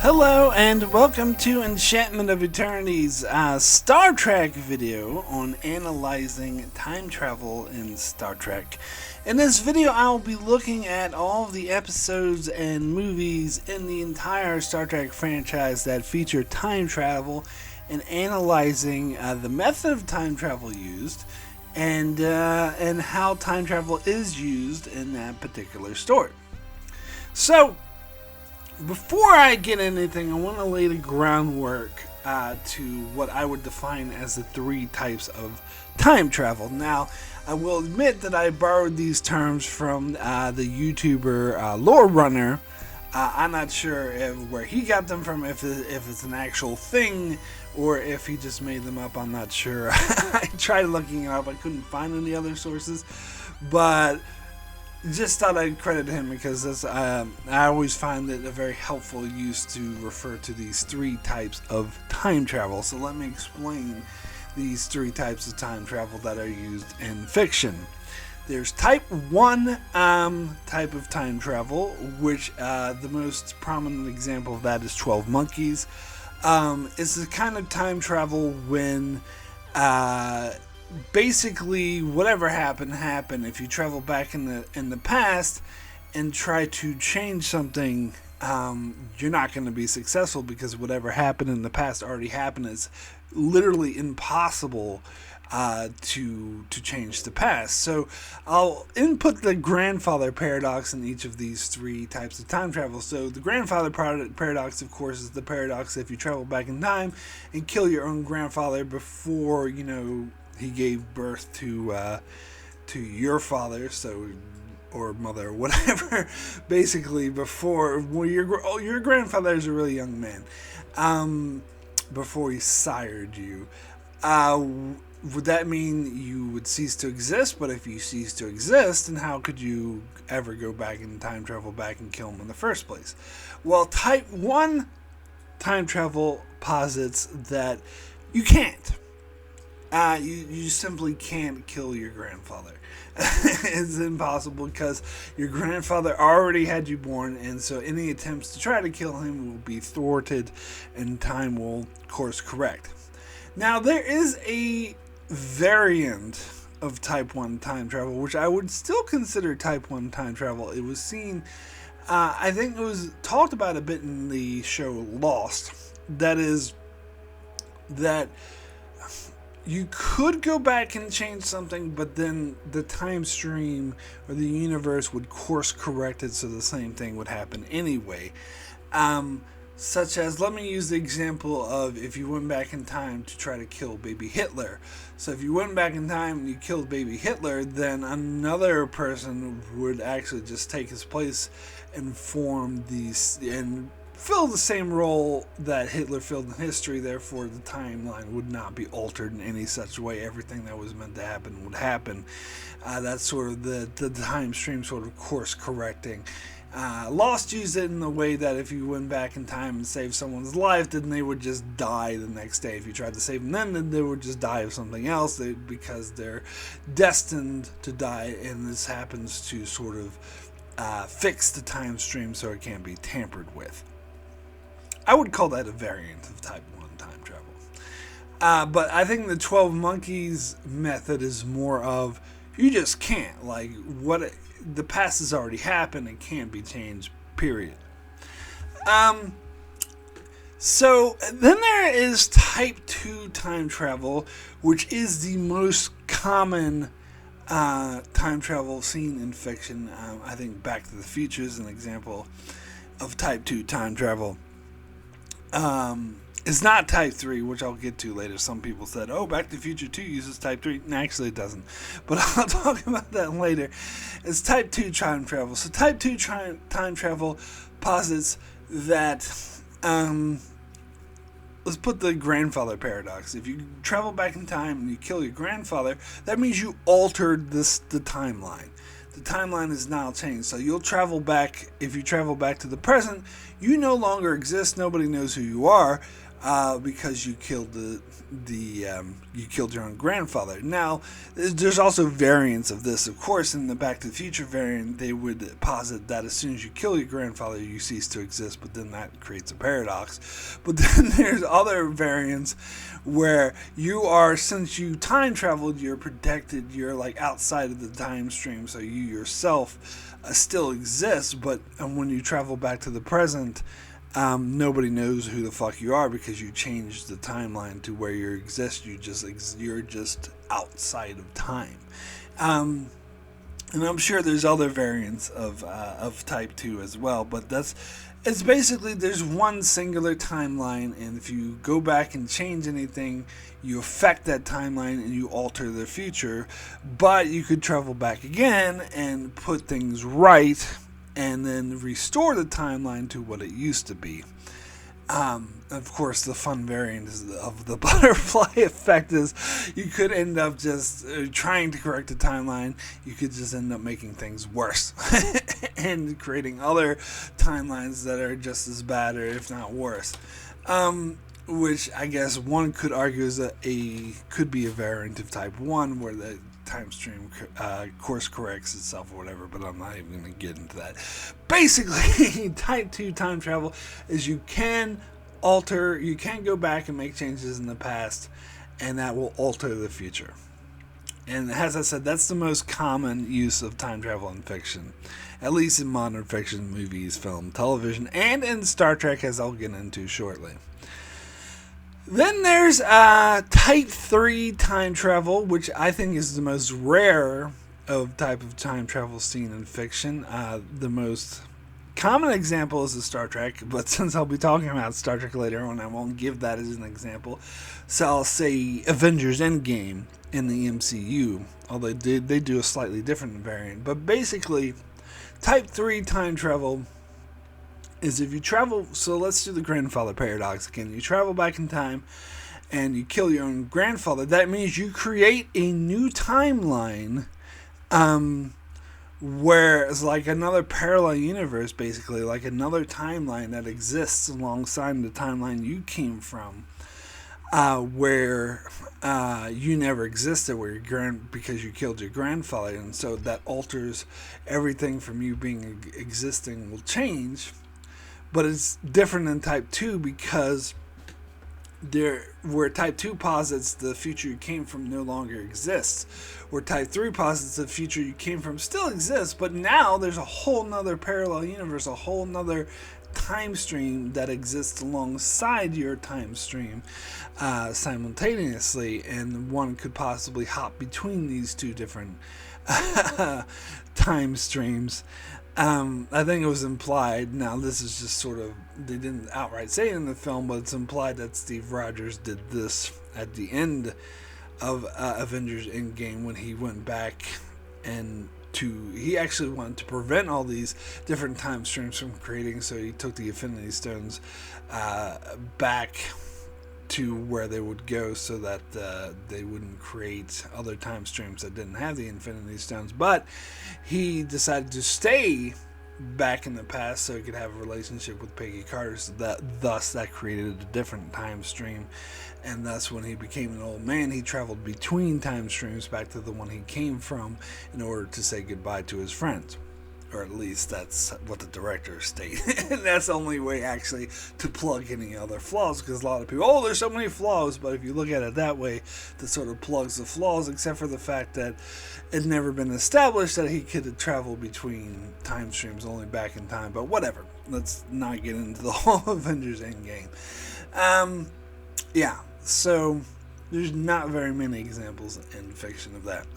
Hello and welcome to Enchantment of Eternity's Star Trek video on analyzing time travel in Star Trek. In this video I will be looking at all of the episodes and movies in the entire Star Trek franchise that feature time travel and analyzing the method of time travel used and how time travel is used in that particular story. So, before I get anything, I want to lay the groundwork to what I would define as the three types of time travel. Now, I will admit that I borrowed these terms from the YouTuber Lore Runner. I'm not sure where he got them from, if it's an actual thing, or if he just made them up. I'm not sure. I tried looking it up. I couldn't find any other sources, but just thought I'd credit him because I always find it a very helpful use to refer to these three types of time travel. So let me explain these three types of time travel that are used in fiction. There's type 1 type of time travel, which the most prominent example of that is 12 Monkeys. It's the kind of time travel when basically whatever happened. If you travel back in the past and try to change something, you're not going to be successful because whatever happened in the past already happened. It's literally impossible to change the past. So I'll input the grandfather paradox in each of these three types of time travel. So the grandfather paradox, of course, is the paradox if you travel back in time and kill your own grandfather before he gave birth to your father, or mother, or whatever. Basically, before your grandfather is a really young man, before he sired you. Would that mean you would cease to exist? But if you cease to exist, then how could you ever go back in time travel back and kill him in the first place? Well, type 1 time travel posits that you can't. You simply can't kill your grandfather. It's impossible because your grandfather already had you born, and so any attempts to try to kill him will be thwarted and time will course correct. Now, there is a variant of type 1 time travel, which I would still consider type 1 time travel. It was seen, I think it was talked about a bit in the show Lost. That is, that you could go back and change something, but then the time stream or the universe would course correct it so the same thing would happen anyway. Such as, let me use the example of if you went back in time to try to kill baby Hitler. So if you went back in time and you killed baby Hitler, then another person would actually just take his place and fill the same role that Hitler filled in history. Therefore, the timeline would not be altered in any such way. Everything that was meant to happen would happen. That's sort of the time stream sort of course correcting. Lost used it in the way that if you went back in time and saved someone's life, then they would just die the next day. If you tried to save them then they would just die of something else because they're destined to die, and this happens to sort of fix the time stream so it can't be tampered with. I would call that a variant of type 1 time travel. But I think the 12 Monkeys method is more of, you just can't. The past has already happened and can't be changed, period. So then there is type 2 time travel, which is the most common time travel seen in fiction. I think Back to the Future is an example of type 2 time travel. It's not type 3, which I'll get to later. Some people said, Back to the Future 2 uses type 3. And actually, it doesn't. But I'll talk about that later. It's type 2 time travel. So type 2 time travel posits that, let's put the grandfather paradox. If you travel back in time and you kill your grandfather, that means you altered the timeline. The timeline is now changed. So you'll travel back. If you travel back to the present, you no longer exist. Nobody knows who you are. because you killed you killed your own grandfather. Now, there's also variants of this. Of course, in the Back to the Future variant, they would posit that as soon as you kill your grandfather, you cease to exist, but then that creates a paradox. But then there's other variants where you are, since you time traveled, you're protected, you're like outside of the time stream, so you yourself still exist, but when you travel back to the present, nobody knows who the fuck you are because you changed the timeline to where you exist. You're just outside of time, and I'm sure there's other variants of Type 2 as well. But it's basically there's one singular timeline, and if you go back and change anything, you affect that timeline and you alter the future. But you could travel back again and put things right, and then restore the timeline to what it used to be. Of course, the fun variant of the butterfly effect is you could end up just trying to correct the timeline. You could just end up making things worse and creating other timelines that are just as bad or if not worse. Which I guess one could argue could be a variant of Type 1 where the time stream course corrects itself or whatever, but I'm not even going to get into that. Basically, Type 2 time travel is you can go back and make changes in the past, and that will alter the future. And as I said, that's the most common use of time travel in fiction, at least in modern fiction, movies, film, television, and in Star Trek, as I'll get into shortly. Then there's Type 3 time travel, which I think is the most rare type of time travel seen in fiction. The most common example is the Star Trek, but since I'll be talking about Star Trek later on, I won't give that as an example. So I'll say Avengers Endgame in the MCU, although they do a slightly different variant. But basically, Type 3 time travel is if you travel, so let's do the grandfather paradox again. You travel back in time and you kill your own grandfather. That means you create a new timeline where it's like another parallel universe, basically, like another timeline that exists alongside the timeline you came from, where you never existed, because you killed your grandfather, and so that alters everything from you existing will change. But it's different in Type 2 because where Type 2 posits the future you came from no longer exists, where Type 3 posits the future you came from still exists, but now there's a whole nother parallel universe, a whole nother time stream that exists alongside your time stream simultaneously, and one could possibly hop between these two different time streams. I think it was implied, now this is just sort of, they didn't outright say it in the film, but it's implied that Steve Rogers did this at the end of Avengers Endgame when he went back he actually wanted to prevent all these different time streams from creating, so he took the Infinity Stones back to where they would go so that they wouldn't create other time streams that didn't have the Infinity Stones. But he decided to stay back in the past so he could have a relationship with Peggy Carter, so that created a different time stream. And thus, when he became an old man, he traveled between time streams back to the one he came from in order to say goodbye to his friends. Or at least that's what the director stated. That's the only way, actually, to plug any other flaws, because a lot of people, there's so many flaws, but if you look at it that way, that sort of plugs the flaws, except for the fact that it's never been established that he could travel between time streams only back in time. But whatever, let's not get into the whole Avengers Endgame. Yeah, so there's not very many examples in fiction of that.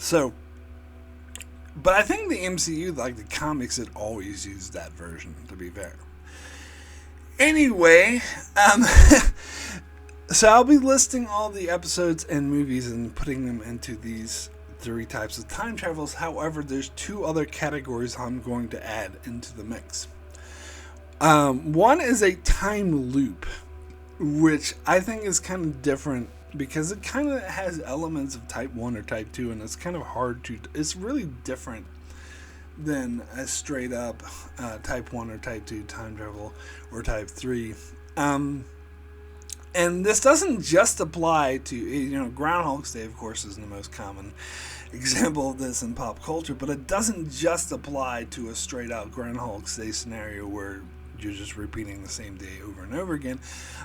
But I think the MCU, like the comics, had always used that version, to be fair. Anyway, so I'll be listing all the episodes and movies and putting them into these three types of time travels. However, there's two other categories I'm going to add into the mix. One is a time loop, which I think is kind of different because it kind of has elements of Type 1 or Type 2, and it's kind of hard to... It's really different than a straight up Type 1 or Type 2 time travel or Type 3. And this doesn't just apply to, Groundhog's Day, of course, is the most common example of this in pop culture, but it doesn't just apply to a straight out Groundhog's Day scenario where you're just repeating the same day over and over again.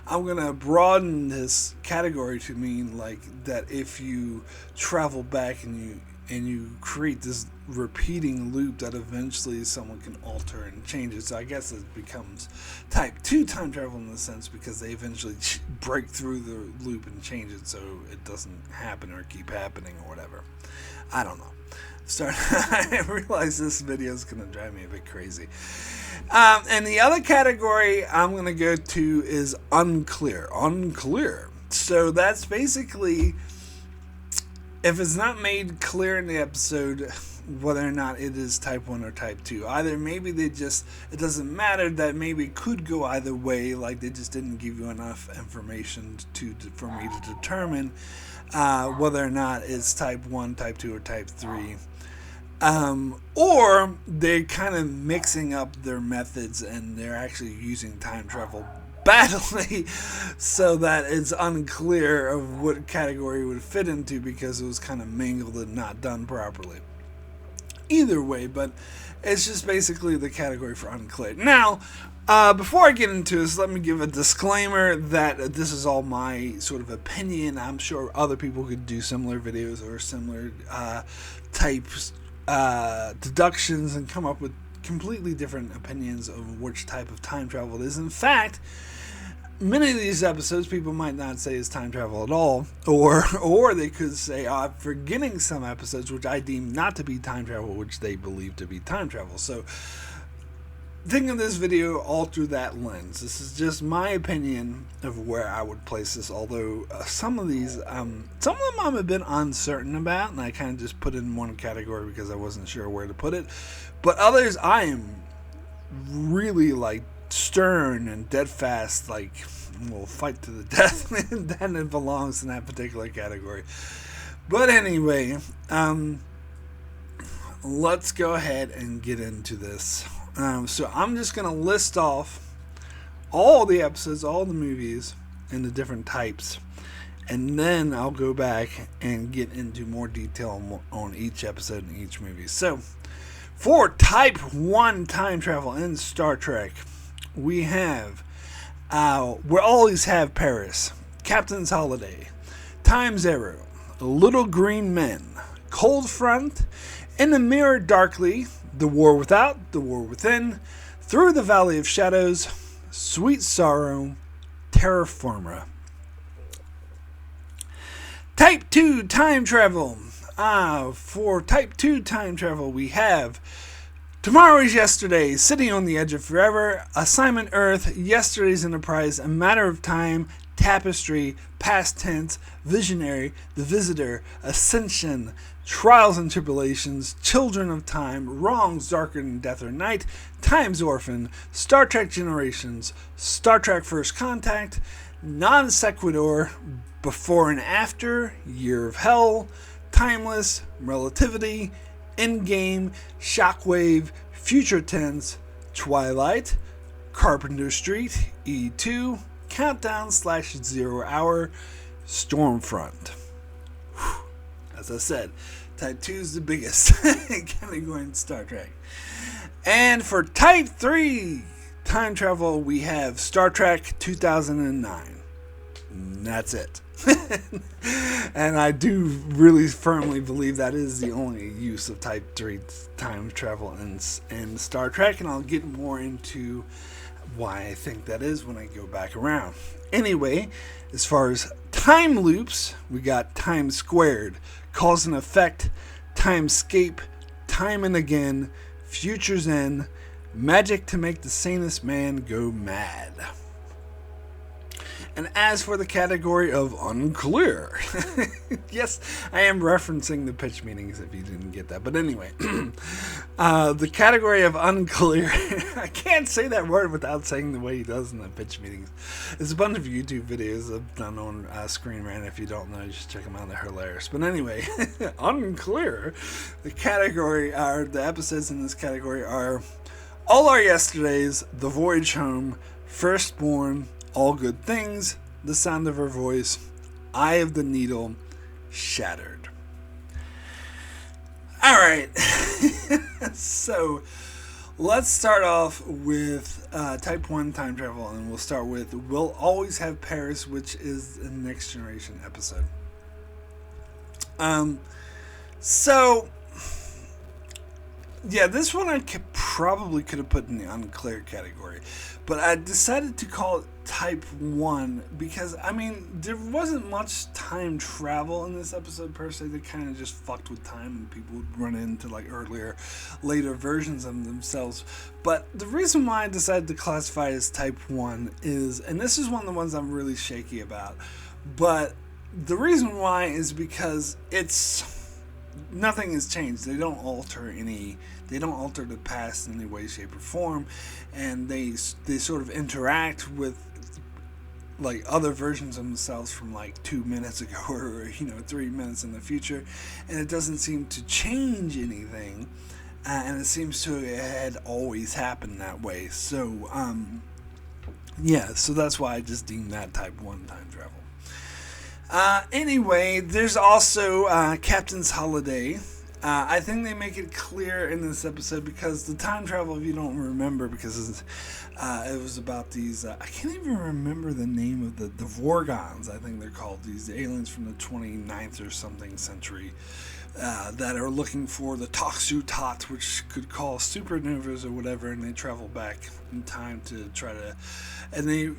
I'm going to broaden this category to mean like that if you travel back and you create this repeating loop that eventually someone can alter and change it. So I guess it becomes type 2 time travel in the sense because they eventually break through the loop and change it so it doesn't happen or keep happening or whatever. I don't know. I realize this video is going to drive me a bit crazy. And the other category I'm going to go to is unclear. Unclear. So that's basically if it's not made clear in the episode whether or not it is type 1 or type 2. Either maybe it doesn't matter, that maybe it could go either way, like they just didn't give you enough information for me to determine whether or not it's type 1, type 2, or type 3. Or they're kind of mixing up their methods and they're actually using time travel badly so that it's unclear of what category it would fit into because it was kind of mangled and not done properly. Either way, but it's just basically the category for unclear. Now, before I get into this, let me give a disclaimer that this is all my sort of opinion. I'm sure other people could do similar videos or similar types deductions and come up with completely different opinions of which type of time travel it is. In fact, many of these episodes people might not say is time travel at all, or they could say, I'm forgetting some episodes which I deem not to be time travel, which they believe to be time travel. So think of this video all through that lens. This is just my opinion of where I would place this, although some of them I'm a bit uncertain about, and I kind of just put it in one category because I wasn't sure where to put it. But others I am really like stern and dead fast, like we'll fight to the death, and then it belongs in that particular category. But anyway, let's go ahead and get into this. So I'm just going to list off all the episodes, all the movies, and the different types. And then I'll go back and get into more detail on each episode and each movie. So, for Type 1 time travel in Star Trek, we have, we always have Paris, Captain's Holiday, Time Zero, Little Green Men, Cold Front, In the Mirror Darkly, The War Without, The War Within, Through the Valley of Shadows, Sweet Sorrow, Terra Firma. Type 2 time travel. For Type 2 time travel, we have Tomorrow is Yesterday, Sitting on the Edge of Forever, Assignment Earth, Yesterday's Enterprise, A Matter of Time, Tapestry, Past Tense, Visionary, The Visitor, Ascension, Trials and Tribulations, Children of Time, Wrongs Darker Than Death or Night, Time's Orphan, Star Trek Generations, Star Trek First Contact, Non Sequitur, Before and After, Year of Hell, Timeless, Relativity, Endgame, Shockwave, Future Tense, Twilight, Carpenter Street, E2, Countdown/0 Hour, Stormfront. As I said, Type 2 is the biggest category in Star Trek. And for Type 3 time travel, we have Star Trek 2009. And that's it. And I do really firmly believe that is the only use of Type 3 time travel in Star Trek, and I'll get more into why I think that is when I go back around. Anyway, as far as time loops, we got Time Squared, Cause and Effect, Timescape, Time and Again, Future's End, Magic to Make the Sanest Man Go Mad. And as for the category of unclear, yes, I am referencing the pitch meetings if you didn't get that. But anyway, the category of unclear, I can't say that word without saying the way he does in the pitch meetings. There's a bunch of YouTube videos I've done on Screen Rant. If you don't know, you should check them out. They're hilarious. But anyway, unclear, the category, or the episodes in this category are All Our Yesterdays, The Voyage Home, Firstborn, All Good Things, the sound of her voice, eye of the needle, shattered. Alright, so let's start off with Type 1 time travel, and we'll start with We'll Always Have Paris, which is the Next Generation episode. So, yeah, this one I probably could have put in the Unclear category, but I decided to call it Type 1 because, I mean, there wasn't much time travel in this episode per se. They kind of just fucked with time and people would run into like later versions of themselves. But the reason why I decided to classify it as Type 1 is, and this is one of the ones I'm really shaky about, but the reason why is because nothing has changed. They don't alter the past in any way, shape, or form, and they sort of interact with like other versions of themselves from like 2 minutes ago or 3 minutes in the future, and it doesn't seem to change anything, and it seems to had always happened that way. So so that's why I just deemed that Type 1 time travel. Anyway, there's also Captain's Holiday. I think they make it clear in this episode because the time travel, if you don't remember, because it was about these, I can't even remember the name of the Vorgons, I think they're called, these aliens from the 29th or something century that are looking for the Toxu-Tot, which could cause supernovas or whatever, and they travel back in time to try to, and they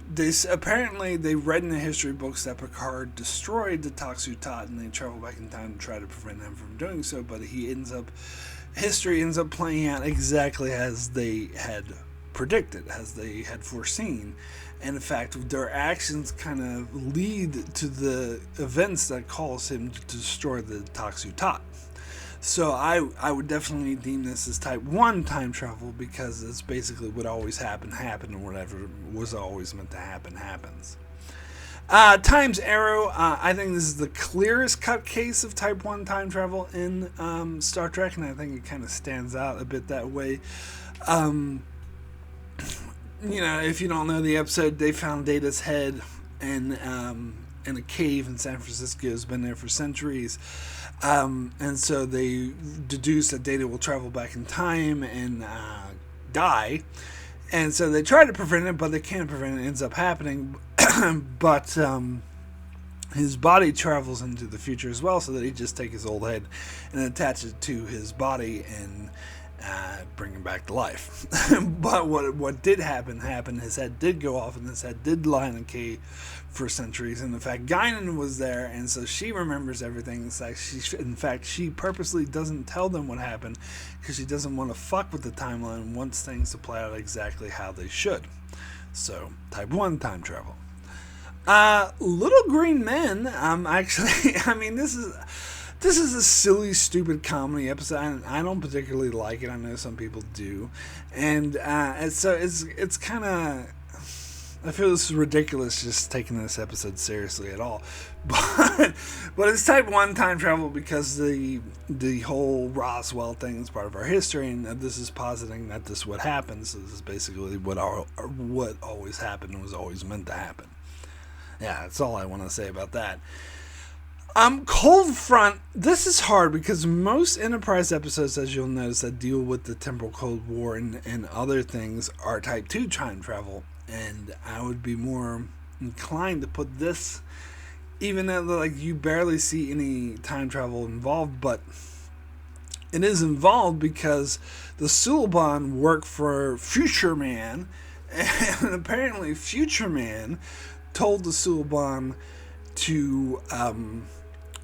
apparently they read in the history books that Picard destroyed the Toxu-Tot, and they travel back in time to try to prevent him from doing so, but history ends up playing out exactly as they had predicted, as they had foreseen. And in fact, their actions kind of lead to the events that cause him to destroy the Toxu-Tot. So I would definitely deem this as Type 1 time travel because it's basically what always happened, and whatever was always meant to happen, happens. Time's Arrow, I think this is the clearest cut case of Type 1 time travel in Star Trek, and I think it kind of stands out a bit that way. If you don't know the episode, they found Data's head in a cave in San Francisco. It's been there for centuries. And so they deduce that Data will travel back in time and die. And so they try to prevent it, but they can't prevent it. It ends up happening. But his body travels into the future as well, so that he just take his old head and attach it to his body and bring him back to life. But what did happen, his head did go off, and his head did lie in a cave for centuries. And in fact, Guinan was there, and so she remembers everything. It's like she purposely doesn't tell them what happened because she doesn't want to fuck with the timeline and wants things to play out exactly how they should. So, Type 1 time travel. Little Green Men, actually, I mean, this is a silly, stupid comedy episode. I don't particularly like it. I know some people do, and so it's kind of. I feel this is ridiculous just taking this episode seriously at all, but it's Type 1 time travel because the whole Roswell thing is part of our history, and this is positing that this is what happened. So this is basically what always happened and was always meant to happen. Yeah, that's all I want to say about that. Cold Front, this is hard because most Enterprise episodes, as you'll notice, that deal with the temporal Cold War and other things are Type 2 time travel, and I would be more inclined to put this, even though like you barely see any time travel involved, but it is involved because the Suliban work for Future Man, and apparently Future Man told the Suliban to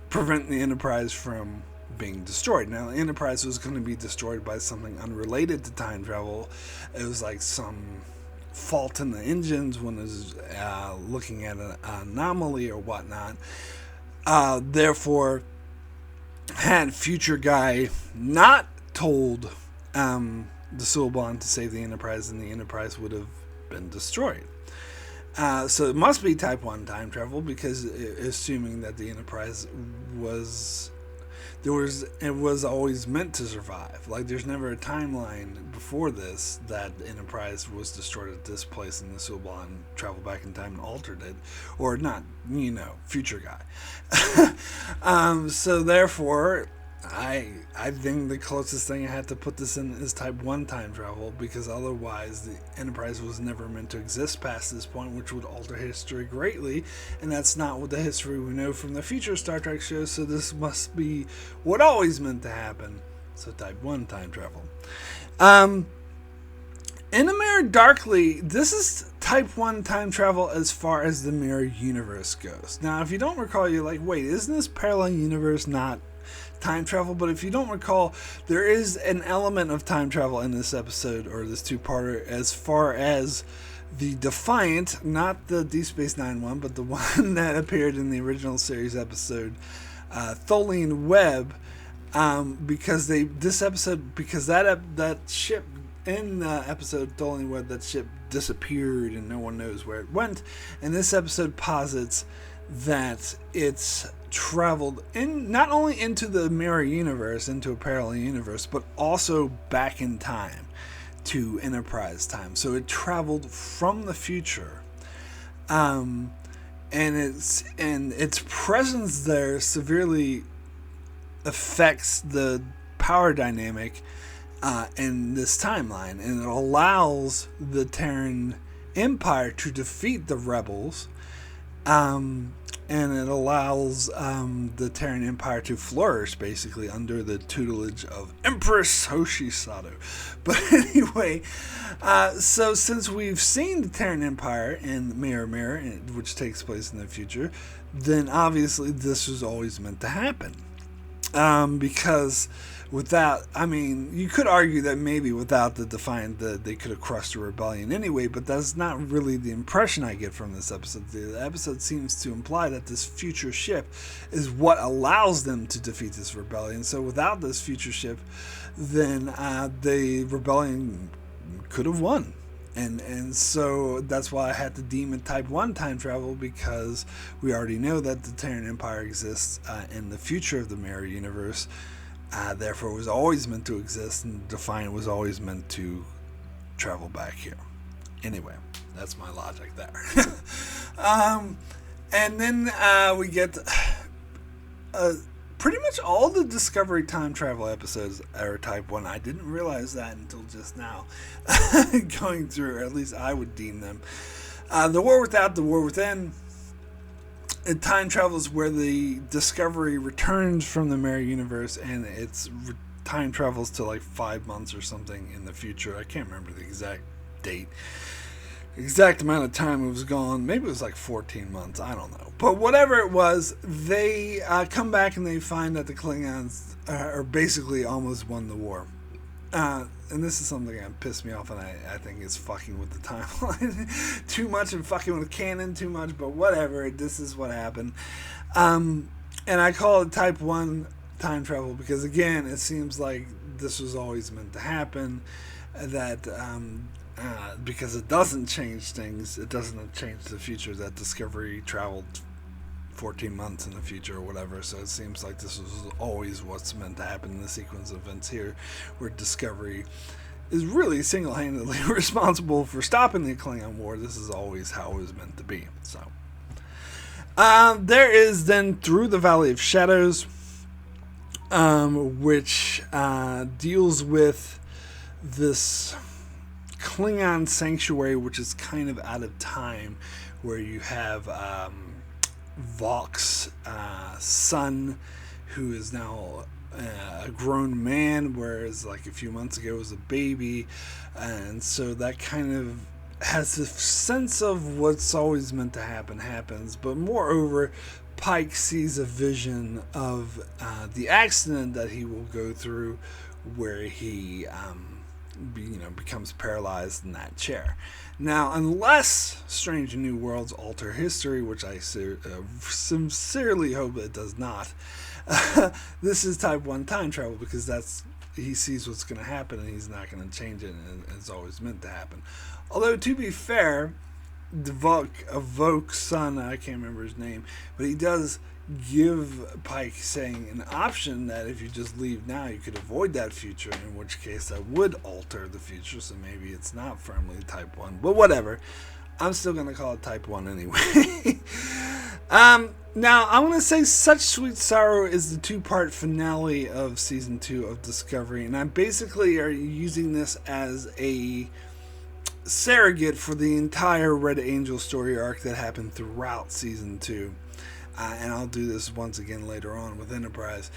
prevent the Enterprise from being destroyed. Now, the Enterprise was going to be destroyed by something unrelated to time travel. It was like some fault in the engines when it was looking at an anomaly or whatnot. Therefore, had Future Guy not told the Suliban to save the Enterprise, and the Enterprise would have been destroyed. So it must be Type 1 time travel because assuming that the Enterprise was it was always meant to survive. Like, there's never a timeline before this that Enterprise was destroyed at this place and this Sublon traveled back in time and altered it, or not, future guy. So therefore, I think the closest thing I had to put this in is Type 1 time travel, because otherwise the Enterprise was never meant to exist past this point, which would alter history greatly, and that's not what the history we know from the future Star Trek shows, so this must be what always meant to happen. So Type 1 time travel. In A Mirror Darkly, this is Type 1 time travel as far as the mirror universe goes. Now, if you don't recall, you're like, wait, isn't this parallel universe not time travel? But if you don't recall, there is an element of time travel in this episode, or this two-parter, as far as the Defiant, not the Deep Space Nine one, but the one that appeared in the original series episode, Tholian Web, because that ship in the episode Tholian Web, that ship disappeared and no one knows where it went, and this episode posits that it's traveled in not only into the mirror universe, into a parallel universe, but also back in time to Enterprise time. So it traveled from the future, and its presence there severely affects the power dynamic in this timeline, and it allows the Terran Empire to defeat the rebels. And it allows the Terran Empire to flourish, basically, under the tutelage of Empress Hoshi Sato. But anyway, so since we've seen the Terran Empire in Mirror Mirror, which takes place in the future, then obviously this was always meant to happen. Because without, you could argue that maybe without the Defiant, they could have crushed the rebellion anyway, but that's not really the impression I get from this episode. The episode seems to imply that this future ship is what allows them to defeat this rebellion. So without this future ship, then the rebellion could have won. And so that's why I had to deem it Type 1 time travel, because we already know that the Terran Empire exists in the future of the Mirror Universe. Therefore, it was always meant to exist, and Defiant was always meant to travel back here. Anyway, that's my logic there. And then we get pretty much all the Discovery time travel episodes are Type 1. I didn't realize that until just now. Going through, or at least I would deem them. The War Without, The War Within. It time travels where the Discovery returns from the Mirror Universe, and it's time travels to like 5 months or something in the future. I can't remember the exact date. Exact amount of time it was gone. Maybe it was like 14 months. I don't know. But whatever it was, they come back and they find that the Klingons are basically almost won the war. And this is something that pissed me off, and I think it's fucking with the timeline too much and fucking with canon too much, but whatever. This is what happened. And I call it Type 1 time travel because, again, it seems like this was always meant to happen. That because it doesn't change things, it doesn't change the future, that Discovery traveled 14 months in the future or whatever, so it seems like this was always what's meant to happen in the sequence of events here, where Discovery is really single-handedly responsible for stopping the Klingon War. This is always how it was meant to be. So there is then Through the Valley of Shadows, which deals with this Klingon sanctuary, which is kind of out of time, where you have Vok's son, who is now a grown man, whereas like a few months ago was a baby, and so that kind of has a sense of what's always meant to happen happens. But moreover, Pike sees a vision of the accident that he will go through, where he becomes paralyzed in that chair. Now, unless Strange and New Worlds alter history, which I sincerely hope it does not, this is Type 1 time travel, because he sees what's going to happen and he's not going to change it, and it's always meant to happen. Although, to be fair, Vok's son, I can't remember his name, but he does give Pike saying an option that if you just leave now, you could avoid that future, in which case that would alter the future, so maybe it's not firmly type 1, but whatever. I'm still going to call it type 1 anyway. Now, I want to say Such Sweet Sorrow is the 2-part finale of Season 2 of Discovery, and I basically are using this as a surrogate for the entire Red Angel story arc that happened throughout Season 2. And I'll do this once again later on with Enterprise.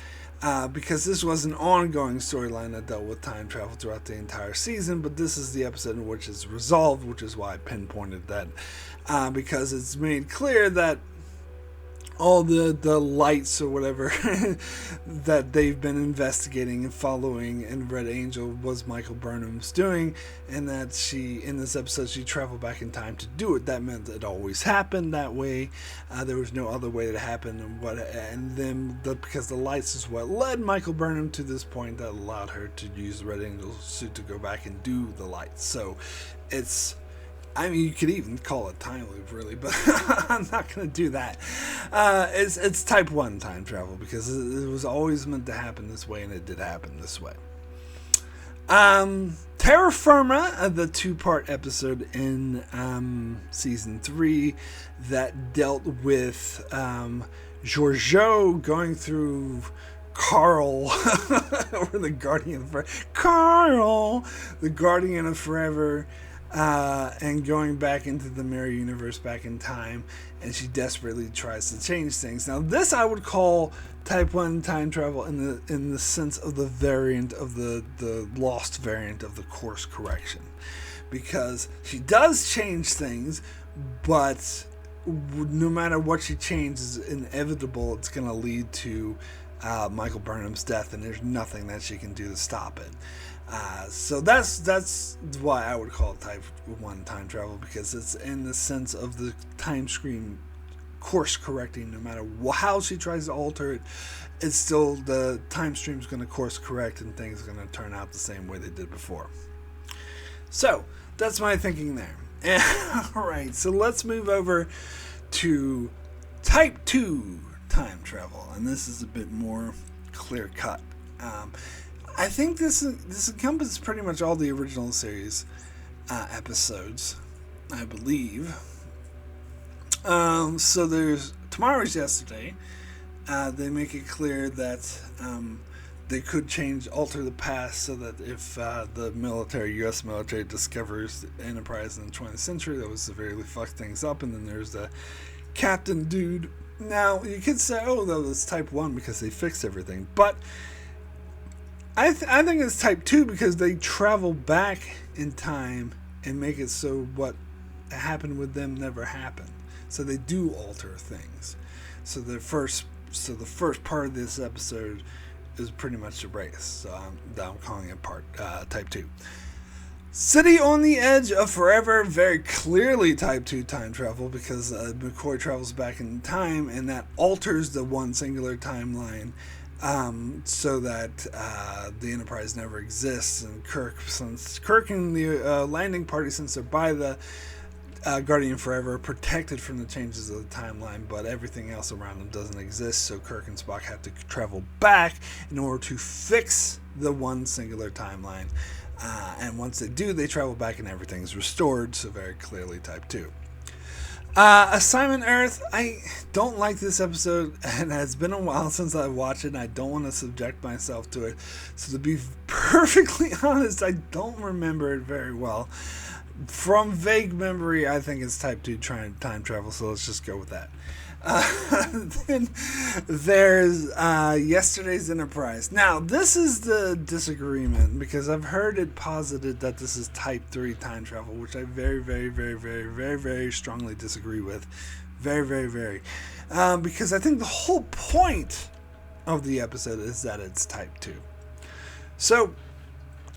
Because this was an ongoing storyline that dealt with time travel throughout the entire season, but this is the episode in which it's resolved, which is why I pinpointed that. Because it's made clear that all the lights or whatever that they've been investigating and following in Red Angel was Michael Burnham's doing, and that in this episode she traveled back in time to do it. That meant it always happened that way. There was no other way to happen, because the lights is what led Michael Burnham to this point that allowed her to use the Red Angel suit to go back and do the lights. So you could even call it time loop, really, but I'm not going to do that. It's type 1 time travel, because it was always meant to happen this way, and it did happen this way. Terra Firma, the 2-part episode in Season 3 that dealt with Georgiou going through Carl, or the Guardian of Forever. Carl, the Guardian of Forever, and going back into the mirror universe, back in time, and she desperately tries to change things. Now, this I would call type 1 time travel in the sense of the variant of the lost variant of the course correction, because she does change things, but no matter what she changes, it's inevitable it's going to lead to Michael Burnham's death, and there's nothing that she can do to stop it. So that's why I would call it type 1 time travel, because it's in the sense of the time stream course correcting. No matter how she tries to alter it, it's still the time stream's going to course correct, and things are going to turn out the same way they did before. So that's my thinking there. Alright, so let's move over to type 2 time travel, and this is a bit more clear cut. I think this encompasses pretty much all the original series episodes, I believe. So there's Tomorrow's Yesterday. They make it clear that they could alter the past, so that if the U.S. military discovers Enterprise in the 20th century, that would severely fuck things up. And then there's the captain dude. Now, you could say, oh, that was type 1 because they fixed everything. But I think it's type 2 because they travel back in time and make it so what happened with them never happened. So they do alter things. So the first part of this episode is pretty much a race. So I'm calling it type 2. City on the Edge of Forever, very clearly type 2 time travel, because McCoy travels back in time, and that alters the one singular timeline, so that the Enterprise never exists. And Kirk and the landing party, since they're by the Guardian Forever, are protected from the changes of the timeline, but everything else around them doesn't exist, so Kirk and Spock have to travel back in order to fix the one singular timeline. And once they do, they travel back and everything's restored, so very clearly type 2. Assignment Earth, I don't like this episode, and it's been a while since I watched it, and I don't want to subject myself to it. So to be perfectly honest, I don't remember it very well. From vague memory, I think it's type 2 time travel, so let's just go with that. Then there's Yesterday's Enterprise. Now, this is the disagreement, because I've heard it posited that this is type 3 time travel, which I very, very, very, very, very, very strongly disagree with. Very, very, very. Because I think the whole point of the episode is that it's type 2. So,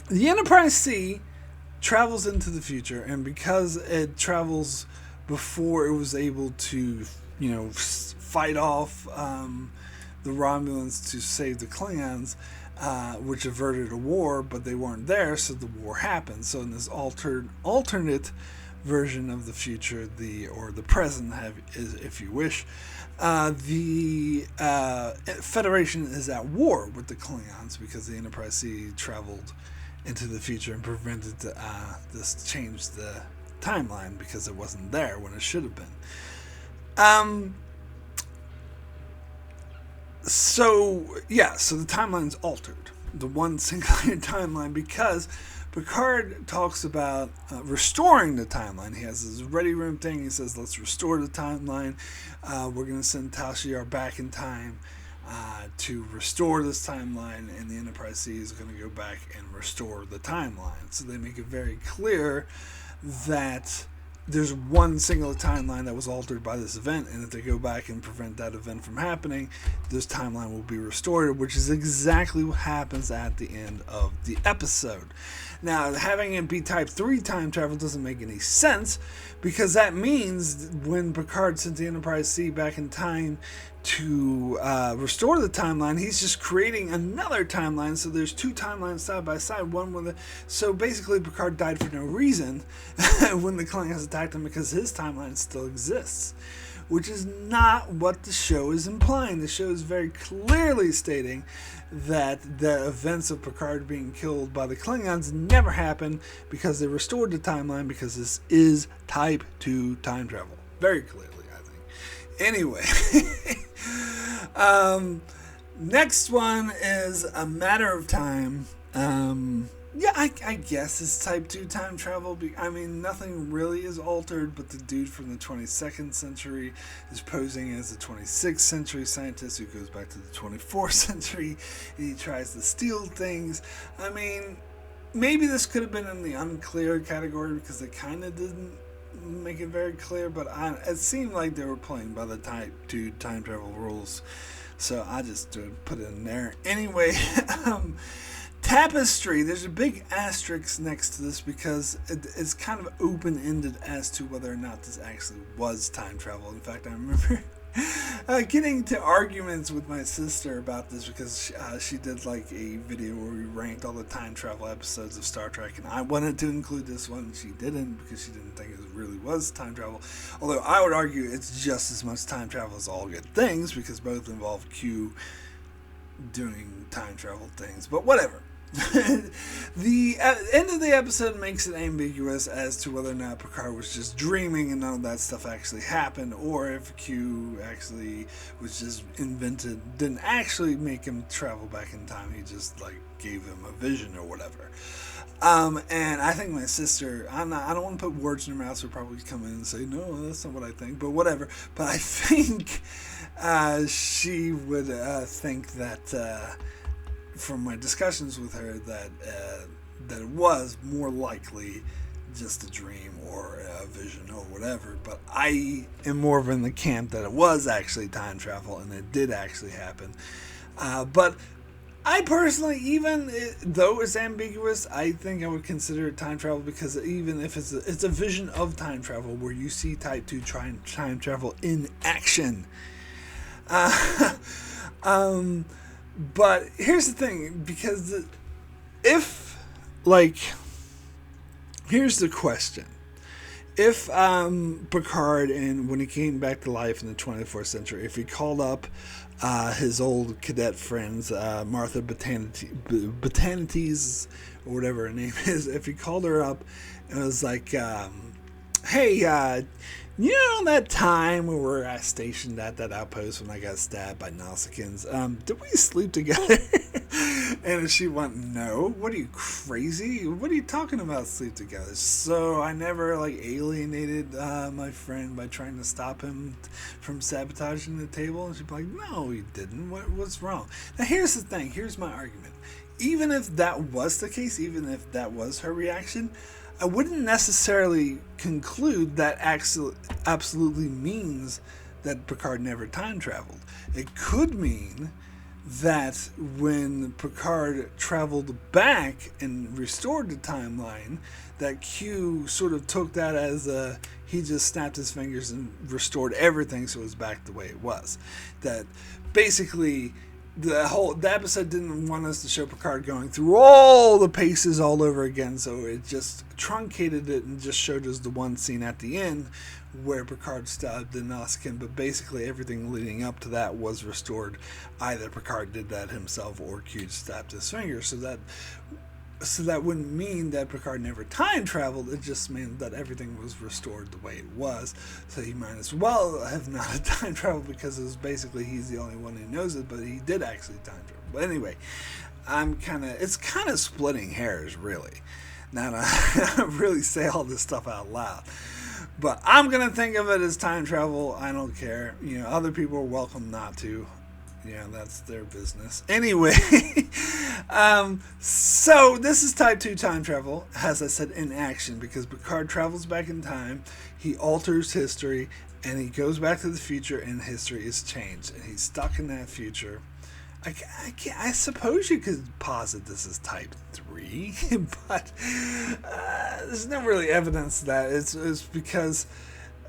the Enterprise C travels into the future, and because it travels before it was able to fight off the Romulans to save the Klingons, which averted a war, but they weren't there, so the war happened. So in this alternate version of the future, or the present, if you wish. The Federation is at war with the Klingons because the Enterprise C traveled into the future and prevented this changed the timeline because it wasn't there when it should have been. So the timeline's altered, the one singular timeline, because Picard talks about restoring the timeline. He has his ready room thing. He says, let's restore the timeline. We're going to send Tal Shiar back in time to restore this timeline, and the Enterprise C is going to go back and restore the timeline. So they make it very clear that there's one single timeline that was altered by this event, and if they go back and prevent that event from happening, this timeline will be restored, which is exactly what happens at the end of the episode. Now, having it be Type 3 time travel doesn't make any sense, because that means when Picard sent the Enterprise C back in time to restore the timeline, he's just creating another timeline. So there's two timelines side by side. So basically, Picard died for no reason when the Klingons attacked him, because his timeline still exists, which is not what the show is implying. The show is very clearly stating that the events of Picard being killed by the Klingons never happened because they restored the timeline, because this is Type 2 time travel. Very clearly, I think. Anyway, next one is A Matter of Time. I guess it's Type 2 time travel. I mean, nothing really is altered, but the dude from the 22nd century is posing as a 26th century scientist who goes back to the 24th century, and he tries to steal things. I mean, maybe this could have been in the unclear category, because they kind of didn't make it very clear, but it seemed like they were playing by the Type 2 time travel rules, so I just put it in there. Anyway, Tapestry, there's a big asterisk next to this because it's kind of open-ended as to whether or not this actually was time travel. In fact, I remember getting into arguments with my sister about this because she did like a video where we ranked all the time travel episodes of Star Trek, and I wanted to include this one. She didn't, because she didn't think it really was time travel. Although I would argue it's just as much time travel as All Good Things, because both involve Q doing time travel things. But whatever. The end of the episode makes it ambiguous as to whether or not Picard was just dreaming and none of that stuff actually happened, or if Q actually was just invented, didn't actually make him travel back in time, he just like gave him a vision or whatever. And I think my sister, I don't want to put words in her mouth, so probably come in and say, no, that's not what I think, but whatever. But I think she would think that from my discussions with her that it was more likely just a dream or a vision or whatever, but I am more of in the camp that it was actually time travel and it did actually happen. But I personally, even though it's ambiguous, I think I would consider it time travel, because even if it's a vision of time travel where you see Type 2 time travel in action. But here's the thing, because here's the question. If Picard, and when he came back to life in the 24th century, if he called up his old cadet friends, Martha Botanites, or whatever her name is, if he called her up and was like, hey, you know that time we were stationed at that outpost when I got stabbed by Nausicaans? Did we sleep together? And she went, no. What are you, crazy? What are you talking about, sleep together? So I never alienated my friend by trying to stop him from sabotaging the table. And she'd be like, no, he didn't. What's wrong? Now here's the thing. Here's my argument. Even if that was the case, even if that was her reaction, I wouldn't necessarily conclude that absolutely means that Picard never time traveled. It could mean that when Picard traveled back and restored the timeline, that Q sort of took that as he just snapped his fingers and restored everything so it was back the way it was. That basically the episode didn't want us to show Picard going through all the paces all over again, so it just truncated it and just showed us the one scene at the end where Picard stabbed the Nausicaan, but basically everything leading up to that was restored. Either Picard did that himself or Q stabbed his finger, so that wouldn't mean that Picard never time traveled. It just meant that everything was restored the way it was. So he might as well have not a time travel, because it was basically he's the only one who knows it, but he did actually time travel. But anyway, it's kind of splitting hairs, really. Now I really say all this stuff out loud. But I'm going to think of it as time travel. I don't care. Other people are welcome not to. Yeah, that's their business. Anyway, so this is Type 2 time travel, as I said, in action, because Picard travels back in time, he alters history, and he goes back to the future, and history is changed, and he's stuck in that future. I suppose you could posit this as Type 3, but there's no really evidence of that. It's because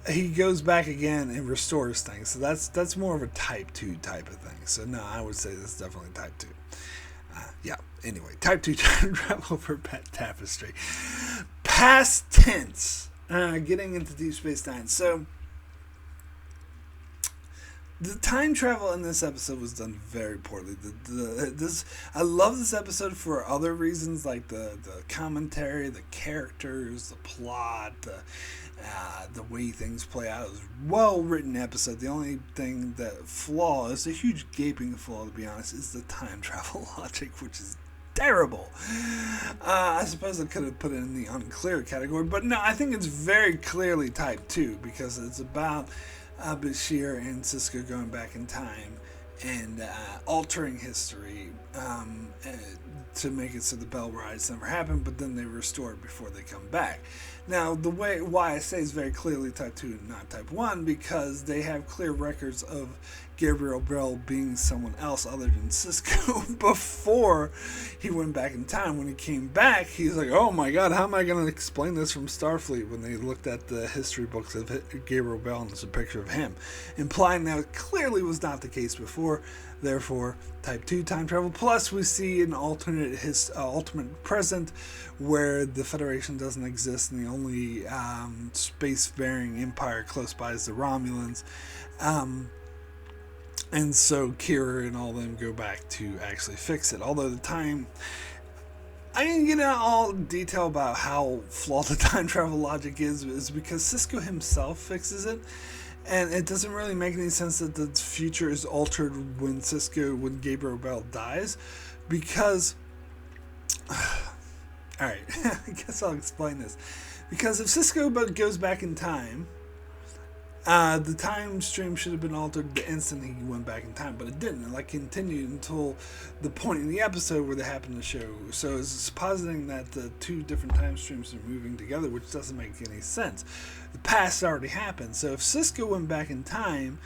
he goes back again and restores things. So that's more of a Type 2 type of thing. So no, I would say this is definitely Type 2. Anyway, Type 2 time travel for Pet Tapestry. Past tense. Getting into Deep Space Nine. So the time travel in this episode was done very poorly. I love this episode for other reasons, like the commentary, the characters, the plot, the way things play out. It was a well-written episode. The only thing that is a huge gaping flaw, to be honest, is the time travel logic, which is terrible. I suppose I could have put it in the unclear category, but no, I think it's very clearly Type 2, because it's about Bashir and Cisco going back in time and altering history to make it so the Bell Rides never happened, but then they restore it before they come back. Now, why I say it's very clearly Type 2 and not Type 1, because they have clear records of Gabriel Bell being someone else other than Cisco before he went back in time. When he came back, he's like, oh my god, how am I going to explain this from Starfleet? When they looked at the history books of Gabriel Bell, and there's a picture of him, implying that it clearly was not the case before. Therefore, Type 2 time travel. Plus, we see an alternate present where the Federation doesn't exist, and the only space-faring empire close by is the Romulans. And so Kira and all them go back to actually fix it. Although I didn't get into all detail about how flawed the time travel logic is because Cisco himself fixes it. And it doesn't really make any sense that the future is altered when Gabriel Bell dies. Because, alright, I guess I'll explain this. Because if Cisco goes back in time, the time stream should have been altered the instant he went back in time, but it didn't. It continued until the point in the episode where they happened to show. So it's positing that the two different time streams are moving together, which doesn't make any sense. The past already happened. So if Cisco went back in time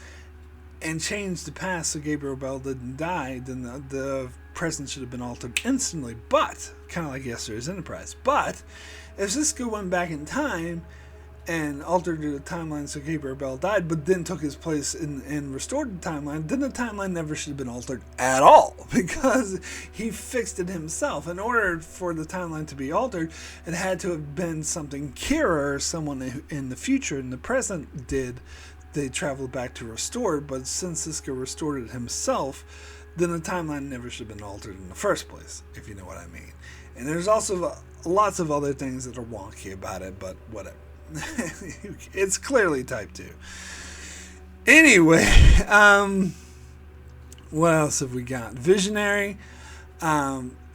and changed the past so Gabriel Bell didn't die, then the present should have been altered instantly. But, kind of like yesterday's Enterprise. But, if Cisco went back in time and altered the timeline so Gabriel Bell died, but then took his place and restored the timeline, then the timeline never should have been altered at all, because he fixed it himself. In order for the timeline to be altered, it had to have been something Kira or someone in the future, in the present, did. They traveled back to restore it, but since Cisco restored it himself, then the timeline never should have been altered in the first place, if you know what I mean. And there's also lots of other things that are wonky about it, but whatever. It's clearly Type 2. Anyway, what else have we got? Visionary.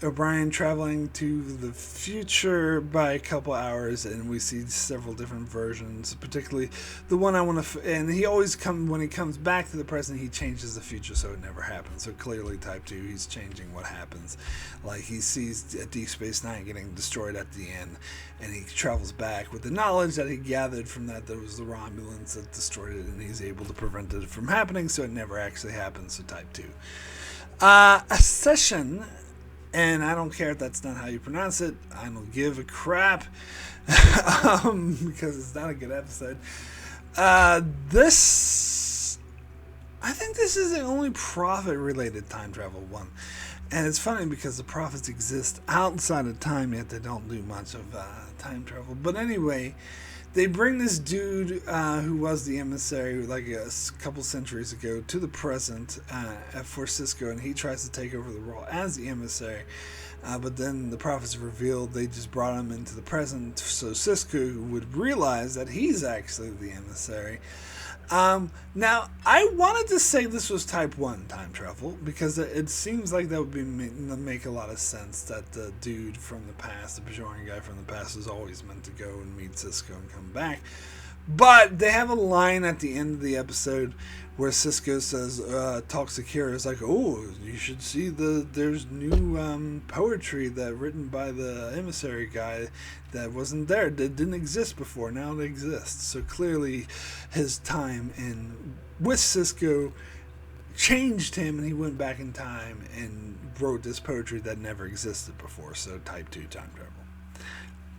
O'Brien traveling to the future by a couple hours, and we see several different versions, particularly the one I want to and he always when he comes back to the present, he changes the future so it never happens. So clearly Type 2, he's changing what happens. Like he sees Deep Space Nine getting destroyed at the end, and he travels back with the knowledge that he gathered from that there was the Romulans that destroyed it, and he's able to prevent it from happening so it never actually happens. So Type 2. Accession. And I don't care if that's not how you pronounce it. I don't give a crap. Because it's not a good episode. This I think this is the only prophet-related time travel one. And it's funny because the prophets exist outside of time, yet they don't do much of time travel. But anyway, they bring this dude who was the emissary like a couple centuries ago to the present for Cisco, and he tries to take over the role as the emissary. But then the prophets revealed they just brought him into the present so Cisco would realize that he's actually the emissary. Now, I wanted to say this was type 1 time travel because it seems like that would make a lot of sense that the dude from the past, the Bajorian guy from the past, was always meant to go and meet Cisco and come back. But they have a line at the end of the episode where Cisco says, talks to Kira, it's like, oh, you should see there's new poetry that written by the emissary guy that wasn't there, that didn't exist before, now it exists. So clearly his time with Cisco changed him, and he went back in time and wrote this poetry that never existed before. So type 2 time travel.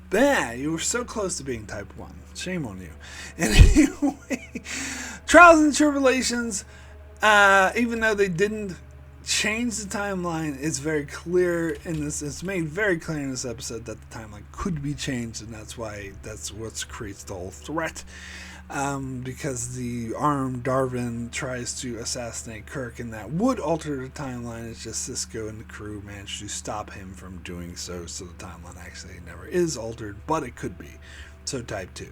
Yeah, you were so close to being type 1. Shame on you. And anyway, Trials and Tribulations, even though they didn't change the timeline, it's very clear in this. It's made very clear in this episode that the timeline could be changed, and that's what creates the whole threat. Because the armed Darwin tries to assassinate Kirk, and that would alter the timeline. It's just Cisco and the crew managed to stop him from doing so the timeline actually never is altered, but it could be. So type 2.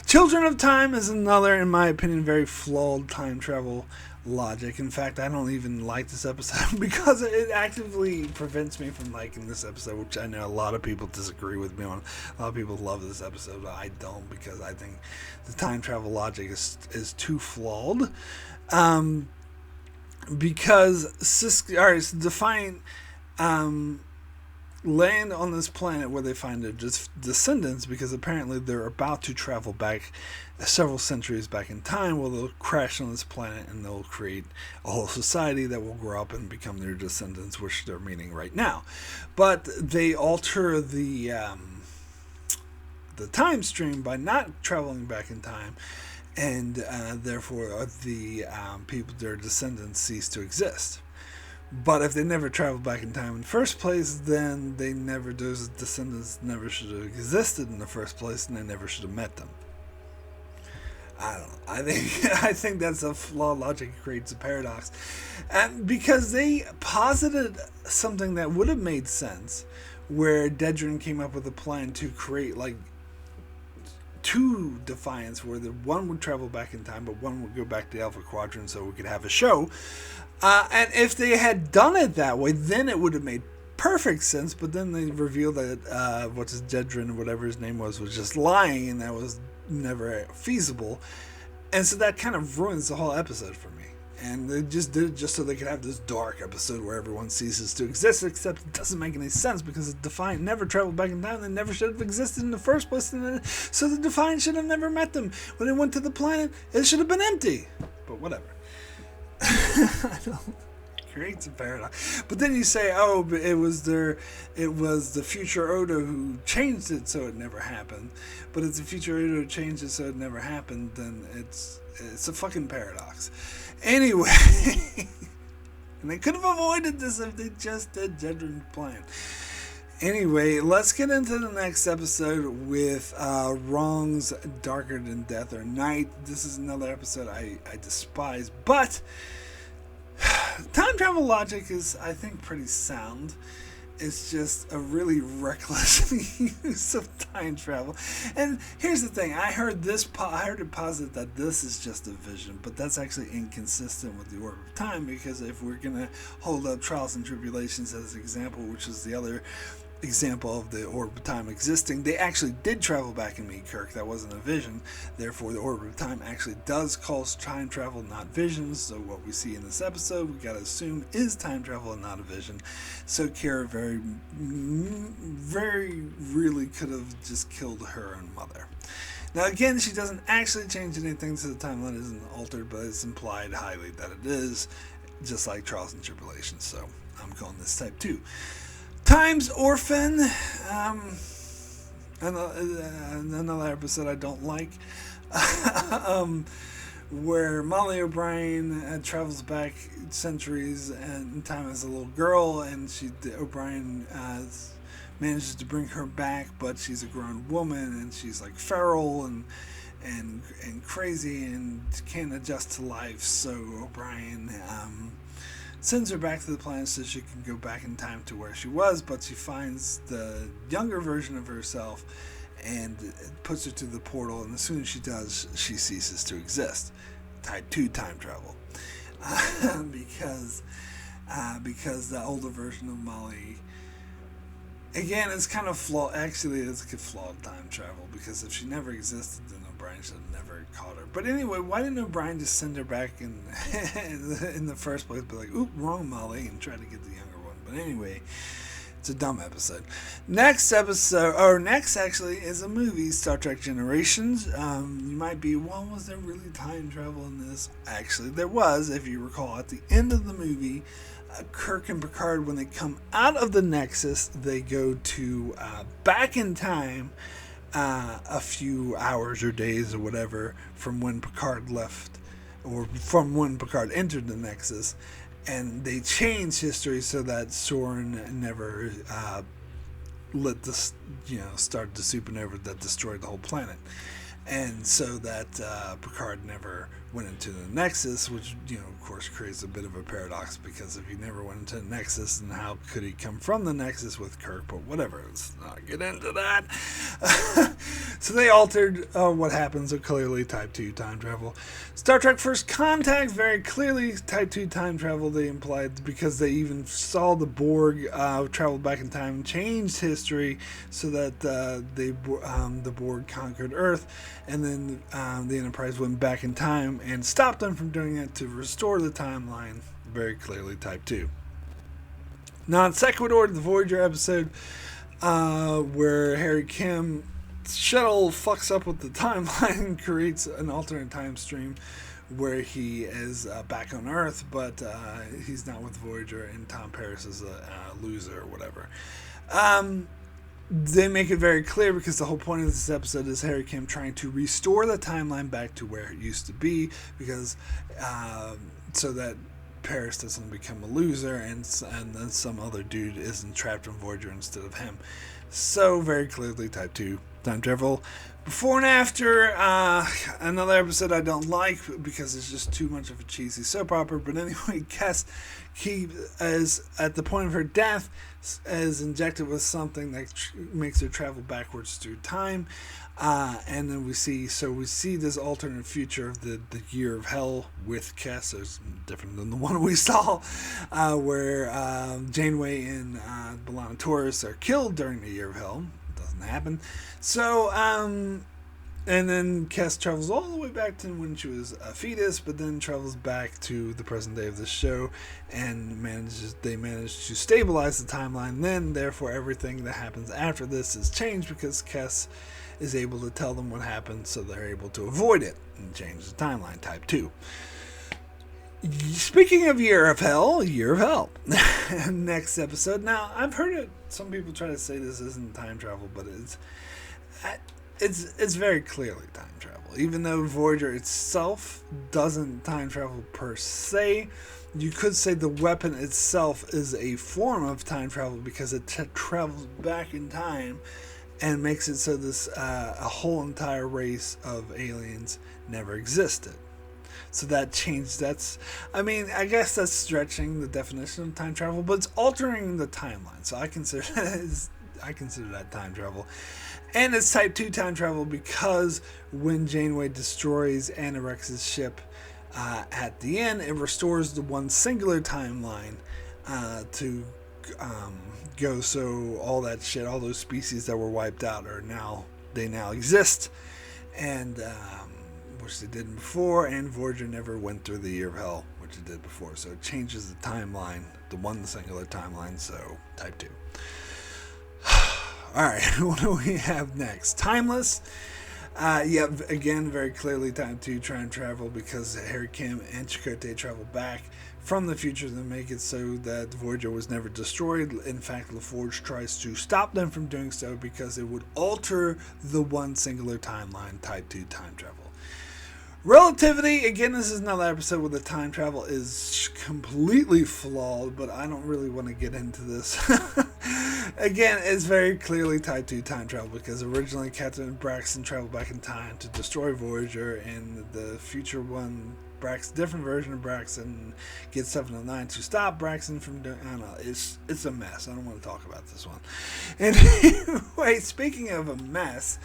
Children of Time is another, in my opinion, very flawed time travel logic. In fact, I don't even like this episode because it actively prevents me from liking this episode, which I know a lot of people disagree with me on. A lot of people love this episode, but I don't, because I think the time travel logic is too flawed. Because Defiant land on this planet where they find their descendants, because apparently they're about to travel back several centuries back in time, where they'll crash on this planet and they'll create a whole society that will grow up and become their descendants, which they're meeting right now. But they alter the time stream by not traveling back in time, and therefore the people, their descendants, cease to exist. But if they never traveled back in time in the first place, then those descendants never should have existed in the first place, and they never should have met them. I don't know. I think that's a flawed logic. It creates a paradox, because they posited something that would have made sense, where Dedrin came up with a plan to create like two Defiants, where the one would travel back in time, but one would go back to the Alpha Quadrant, so we could have a show. And if they had done it that way, then it would have made perfect sense. But then they revealed that Dedrin, whatever his name was just lying, and that was never feasible. And so that kind of ruins the whole episode for me. And they just did it just so they could have this dark episode where everyone ceases to exist, except it doesn't make any sense because the Defiant never traveled back in time. They never should have existed in the first place. So the Defiant should have never met them. When they went to the planet, it should have been empty. But whatever. I don't. Creates a paradox. But then you say, oh, but it was the future Odo who changed it so it never happened. But if the future Odo who changed it so it never happened, then it's a fucking paradox. Anyway, and they could have avoided this if they just did Dedrin's plan. Anyway, let's get into the next episode with Wrongs Darker Than Death or Night. This is another episode I despise, but time travel logic is, I think, pretty sound. It's just a really reckless use of time travel. And here's the thing: I heard it posited that this is just a vision, but that's actually inconsistent with the orb of time, because if we're gonna hold up Trials and Tribulations as an example, which is the other example of the orb of time existing, they actually did travel back and meet Kirk. That wasn't a vision. Therefore, the orb of time actually does cause time travel, not visions. So what we see in this episode, we gotta assume is time travel and not a vision. So Kira very really could have just killed her own mother. Now again, she doesn't actually change anything, so the timeline isn't altered, but it's implied highly that it is, just like Trials and Tribulations. So I'm calling this type 2. Time's Orphan, another episode I don't like. where Molly O'Brien travels back centuries in time as a little girl, and O'Brien manages to bring her back, but she's a grown woman and she's like feral and crazy and can't adjust to life. So O'Brien sends her back to the planet so she can go back in time to where she was, but she finds the younger version of herself and puts her to the portal, and as soon as she does, she ceases to exist. Type 2 time travel. Because the older version of Molly, again, it's kind of flawed. Actually, it's a flawed time travel, because if she never existed, then O'Brien should have never caught her. But anyway, why didn't O'Brien just send her back in the first place? Be like, oop, wrong Molly, and try to get the younger one. But anyway, it's a dumb episode. Next actually is a movie, Star Trek Generations. You might be, well, was there really time travel in this? Actually, there was, if you recall. At the end of the movie, Kirk and Picard, when they come out of the Nexus, they go to back in time a few hours or days or whatever from when Picard left, or from when Picard entered the Nexus, and they change history so that Soren never started the supernova that destroyed the whole planet. And so that Picard never went into the Nexus, which, of course, creates a bit of a paradox, because if he never went into the Nexus, then how could he come from the Nexus with Kirk? But whatever, let's not get into that. So they altered what happens, so clearly Type 2 time travel. Star Trek First Contact, very clearly Type 2 time travel, they implied, because they even saw the Borg travel back in time and changed history so that the Borg conquered Earth, and then the Enterprise went back in time and stopped them from doing it to restore the timeline. Very clearly Type 2. Non sequitur, the Voyager episode where Harry Kim's shuttle fucks up with the timeline and creates an alternate time stream where he is back on Earth, but he's not with Voyager, and Tom Paris is a loser or whatever. They make it very clear, because the whole point of this episode is Harry Kim trying to restore the timeline back to where it used to be, because so that Paris doesn't become a loser, and then some other dude isn't trapped in Voyager instead of him. So very clearly Type 2 time travel. Before and after, another episode I don't like because it's just too much of a cheesy soap opera. But anyway, Cass is at the point of her death, is injected with something that makes her travel backwards through time. And then we see this alternate future of the year of hell with Cass. So it's different than the one we saw, where Janeway and B'Elanna Torres are killed during the year of hell. It doesn't happen. So, and then Cass travels all the way back to when she was a fetus, but then travels back to the present day of the show, and they manage to stabilize the timeline. Then, therefore, everything that happens after this is changed, because Cass is able to tell them what happened, so they're able to avoid it and change the timeline. Type 2. Speaking of Year of Hell. Next episode. Now, I've heard some people try to say this isn't time travel, but it's very clearly time travel. Even though Voyager itself doesn't time travel per se, you could say the weapon itself is a form of time travel, because it travels back in time and makes it so this a whole entire race of aliens never existed. So that changed. I guess that's stretching the definition of time travel, but it's altering the timeline. So I consider that time travel. And it's Type 2 time travel, because when Janeway destroys Anorex's ship at the end, it restores the one singular timeline to go, so all that shit, all those species that were wiped out now exist, and which they didn't before, and Voyager never went through the Year of Hell, which it did before. So it changes the timeline, the one singular timeline, so Type 2. Alright, what do we have next? Timeless. Again, very clearly Type 2 time travel, because Harry Kim and Chakotay travel back from the future to make it so that Voyager was never destroyed. In fact, LaForge tries to stop them from doing so, because it would alter the one singular timeline. Type 2 time travel. Relativity, again, this is another episode where the time travel is completely flawed, but I don't really want to get into this. Again, it's very clearly tied to time travel because originally Captain Braxton traveled back in time to destroy Voyager, and the future one, different version of Braxton, gets 709 to stop Braxton from doing. I don't know. It's a mess. I don't want to talk about this one. Anyway, speaking of a mess,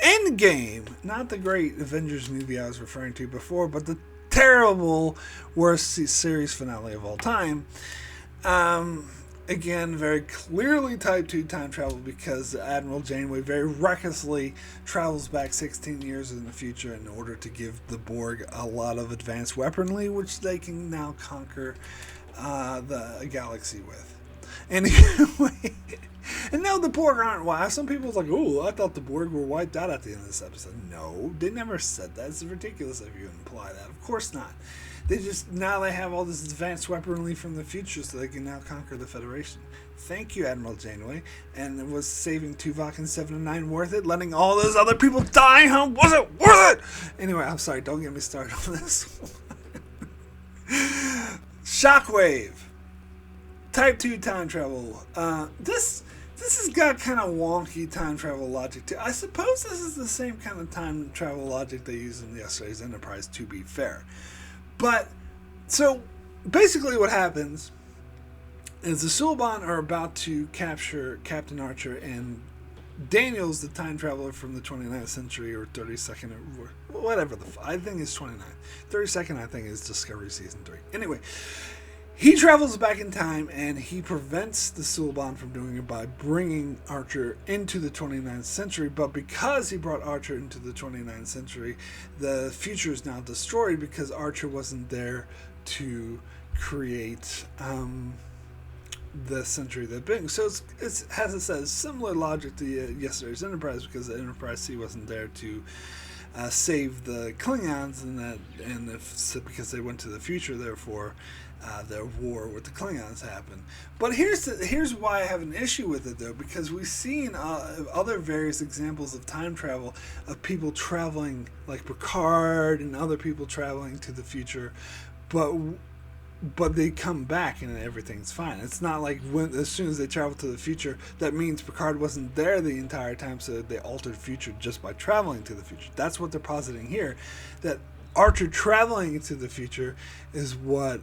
Endgame, not the great Avengers movie I was referring to before, but the terrible worst series finale of all time. Again, very clearly tied to time travel because Admiral Janeway very recklessly travels back 16 years in the future in order to give the Borg a lot of advanced weaponry, which they can now conquer the galaxy with. Anyway, and no, the Borg aren't wiped. Some people are like, oh, I thought the Borg were wiped out at the end of this episode. No, they never said that. It's ridiculous if you imply that. Of course not. Now they have all this advanced weaponry from the future so they can now conquer the Federation. Thank you, Admiral Janeway. And was saving Tuvok and 7 and 9 worth it? Letting all those other people die, huh? Was it worth it? Anyway, I'm sorry, don't get me started on this one. Shockwave. Type 2 time travel. This has got kind of wonky time travel logic too. I suppose this is the same kind of time travel logic they used in yesterday's Enterprise, to be fair. But, so, basically what happens is the Suliban are about to capture Captain Archer, and Daniels, the time traveler from the 29th century, or 32nd, or whatever I think it's 29th. 32nd, I think, is Discovery Season 3. Anyway, he travels back in time, and he prevents the Suliban from doing it by bringing Archer into the 29th century. But because he brought Archer into the 29th century, the future is now destroyed because Archer wasn't there to create the century that brings. So it's as it says, similar logic to yesterday's Enterprise, because the Enterprise C wasn't there to save the Klingons, because they went to the future, therefore their war with the Klingons happened. But here's why I have an issue with it, though, because we've seen other various examples of time travel of people traveling, like Picard and other people traveling to the future, but they come back and everything's fine. It's not like as soon as they travel to the future, that means Picard wasn't there the entire time, so they altered the future just by traveling to the future. That's what they're positing here, that Archer traveling into the future is what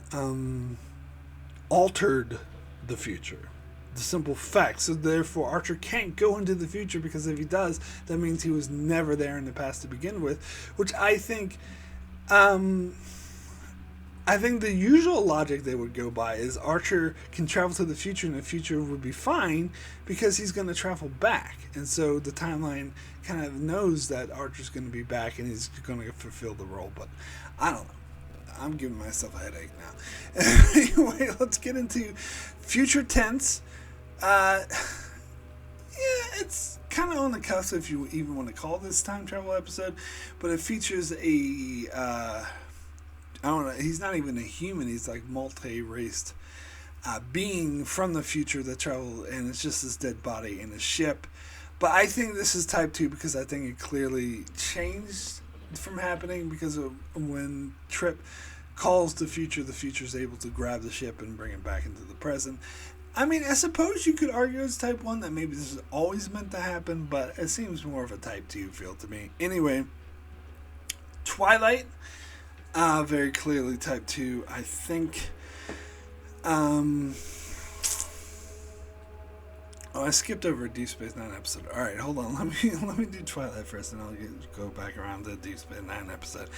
altered the future. The simple fact. So therefore, Archer can't go into the future, because if he does, that means he was never there in the past to begin with, which I think the usual logic they would go by is Archer can travel to the future and the future would be fine because he's going to travel back. And so the timeline kind of knows that Archer's going to be back and he's going to fulfill the role. But I don't know. I'm giving myself a headache now. Anyway, let's get into future tense. It's kind of on the cusp if you even want to call this time travel episode. But it features I don't know, he's not even a human, he's like multi-raced being from the future that traveled, and it's just his dead body in a ship. But I think this is type 2 because I think it clearly changed from happening, because of when Trip calls the future is able to grab the ship and bring it back into the present. I mean, I suppose you could argue it's type 1 that maybe this is always meant to happen, but it seems more of a type 2 feel to me. Anyway, Twilight. Very clearly type 2. I think I skipped over a Deep Space Nine episode. Alright, hold on. Let me do Twilight first, and I'll go back around to the Deep Space Nine episode,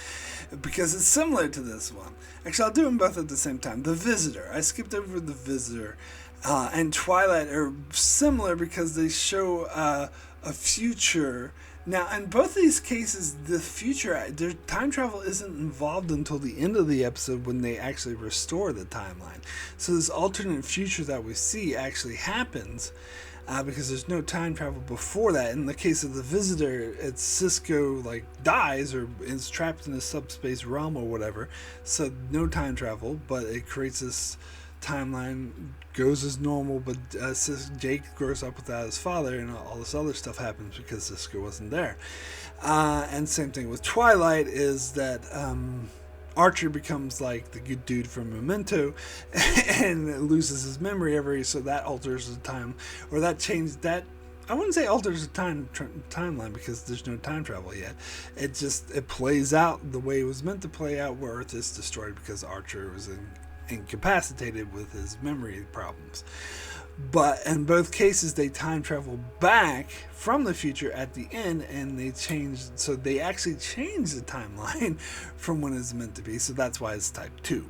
because it's similar to this one. Actually, I'll do them both at the same time. The Visitor. I skipped over The Visitor. And Twilight are similar because they show a future. Now, in both of these cases, the future, their time travel isn't involved until the end of the episode when they actually restore the timeline. So this alternate future that we see actually happens because there's no time travel before that. In the case of The Visitor, it's Cisco dies or is trapped in a subspace realm or whatever. So no time travel, but it creates this timeline, goes as normal, but Jake grows up without his father, and all this other stuff happens because Cisco wasn't there. And same thing with Twilight is that Archer becomes like the good dude from Memento and loses his memory so that alters the time, or that changes that. I wouldn't say alters the timeline because there's no time travel yet. It plays out the way it was meant to play out, where Earth is destroyed because Archer was incapacitated with his memory problems. But in both cases, they time travel back from the future at the end, and they actually changed the timeline from when it's meant to be. So that's why it's type 2.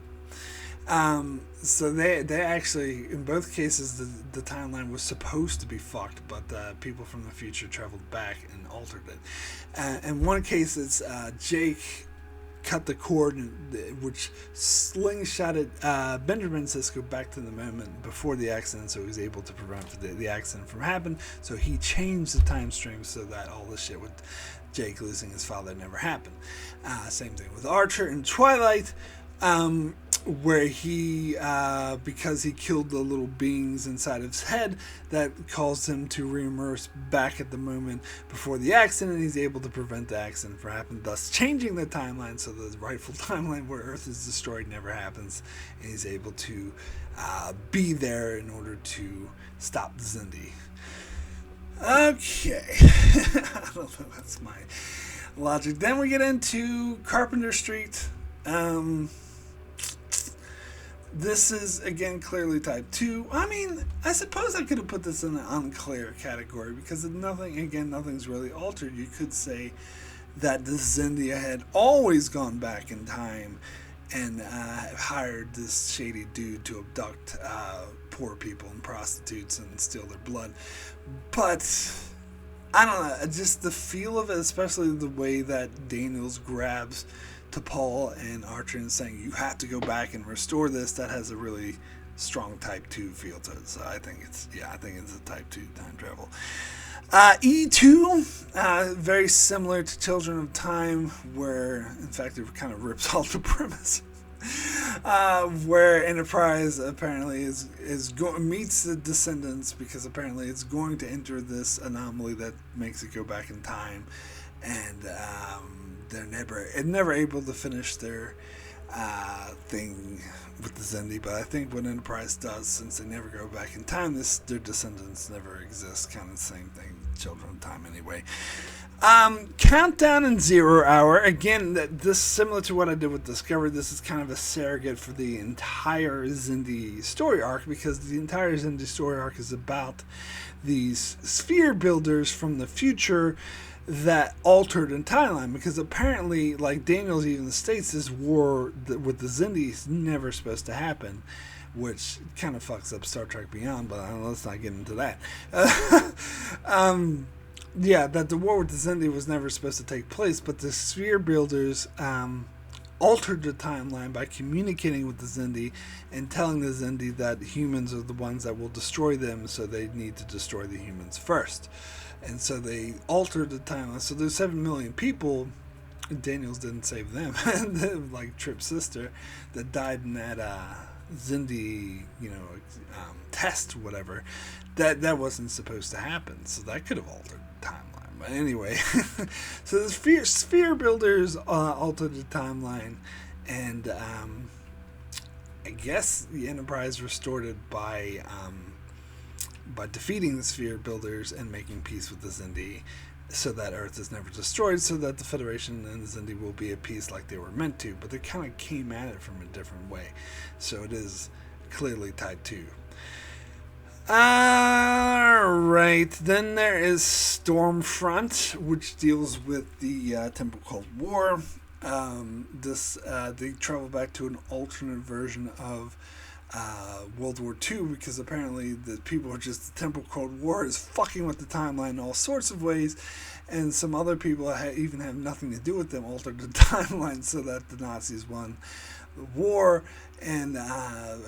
So they actually, in both cases, the timeline was supposed to be fucked, but people from the future traveled back and altered it. In one case, it's Jake cut the cord, which slingshotted Benjamin Sisko back to the moment before the accident, so he was able to prevent the accident from happening. So he changed the time stream so that all this shit with Jake losing his father never happened. Same thing with Archer in Twilight. Where he, because he killed the little beings inside of his head, that caused him to reimmerse back at the moment before the accident. He's able to prevent the accident from happening, thus changing the timeline, so the rightful timeline where Earth is destroyed never happens, and he's able to be there in order to stop Xindi. Okay. I don't know, that's my logic. Then we get into Carpenter Street. This is, again, clearly type 2. I mean, I suppose I could have put this in an unclear category because nothing's really altered. You could say that the Zendia had always gone back in time and hired this shady dude to abduct poor people and prostitutes and steal their blood. But I don't know, just the feel of it, especially the way that Daniels grabs T'Pol and Archer and saying you have to go back and restore this, that has a really strong type 2 feel to it. So I think it's a type 2 time travel. E2, very similar to Children of Time, where in fact it kind of rips off the premise. Where Enterprise apparently meets the Descendants because apparently it's going to enter this anomaly that makes it go back in time, and they're never able to finish their thing with the Xindi. But I think what Enterprise does, since they never go back in time, their descendants never exist. Kind of the same thing, Children of Time anyway. Countdown and 0 Hour. Again, this similar to what I did with Discovery. This is kind of a surrogate for the entire Xindi story arc, because the entire Xindi story arc is about these sphere builders from the future that altered in timeline, because apparently, like Daniels even states, this war with the Xindi is never supposed to happen, which kind of fucks up Star Trek Beyond, but let's not get into that. That the war with the Xindi was never supposed to take place, but the sphere builders altered the timeline by communicating with the Xindi and telling the Xindi that humans are the ones that will destroy them, so they need to destroy the humans first. And so they altered the timeline. So there's 7 million people, Daniels didn't save them, like Trip's sister, that died in that Xindi, test, whatever. That wasn't supposed to happen. So that could have altered the timeline. But anyway, so the sphere builders altered the timeline, and I guess the Enterprise restored it by defeating the sphere builders and making peace with the Xindi, so that Earth is never destroyed, so that the Federation and the Xindi will be at peace like they were meant to. But they kind of came at it from a different way, so it is clearly type 2. Alright, then there is Stormfront, which deals with the Temple Cold War. They travel back to an alternate version of World War II, because apparently the people are just, the Temple Cold War is fucking with the timeline in all sorts of ways, and some other people even have nothing to do with them altered the timeline so that the Nazis won the war. And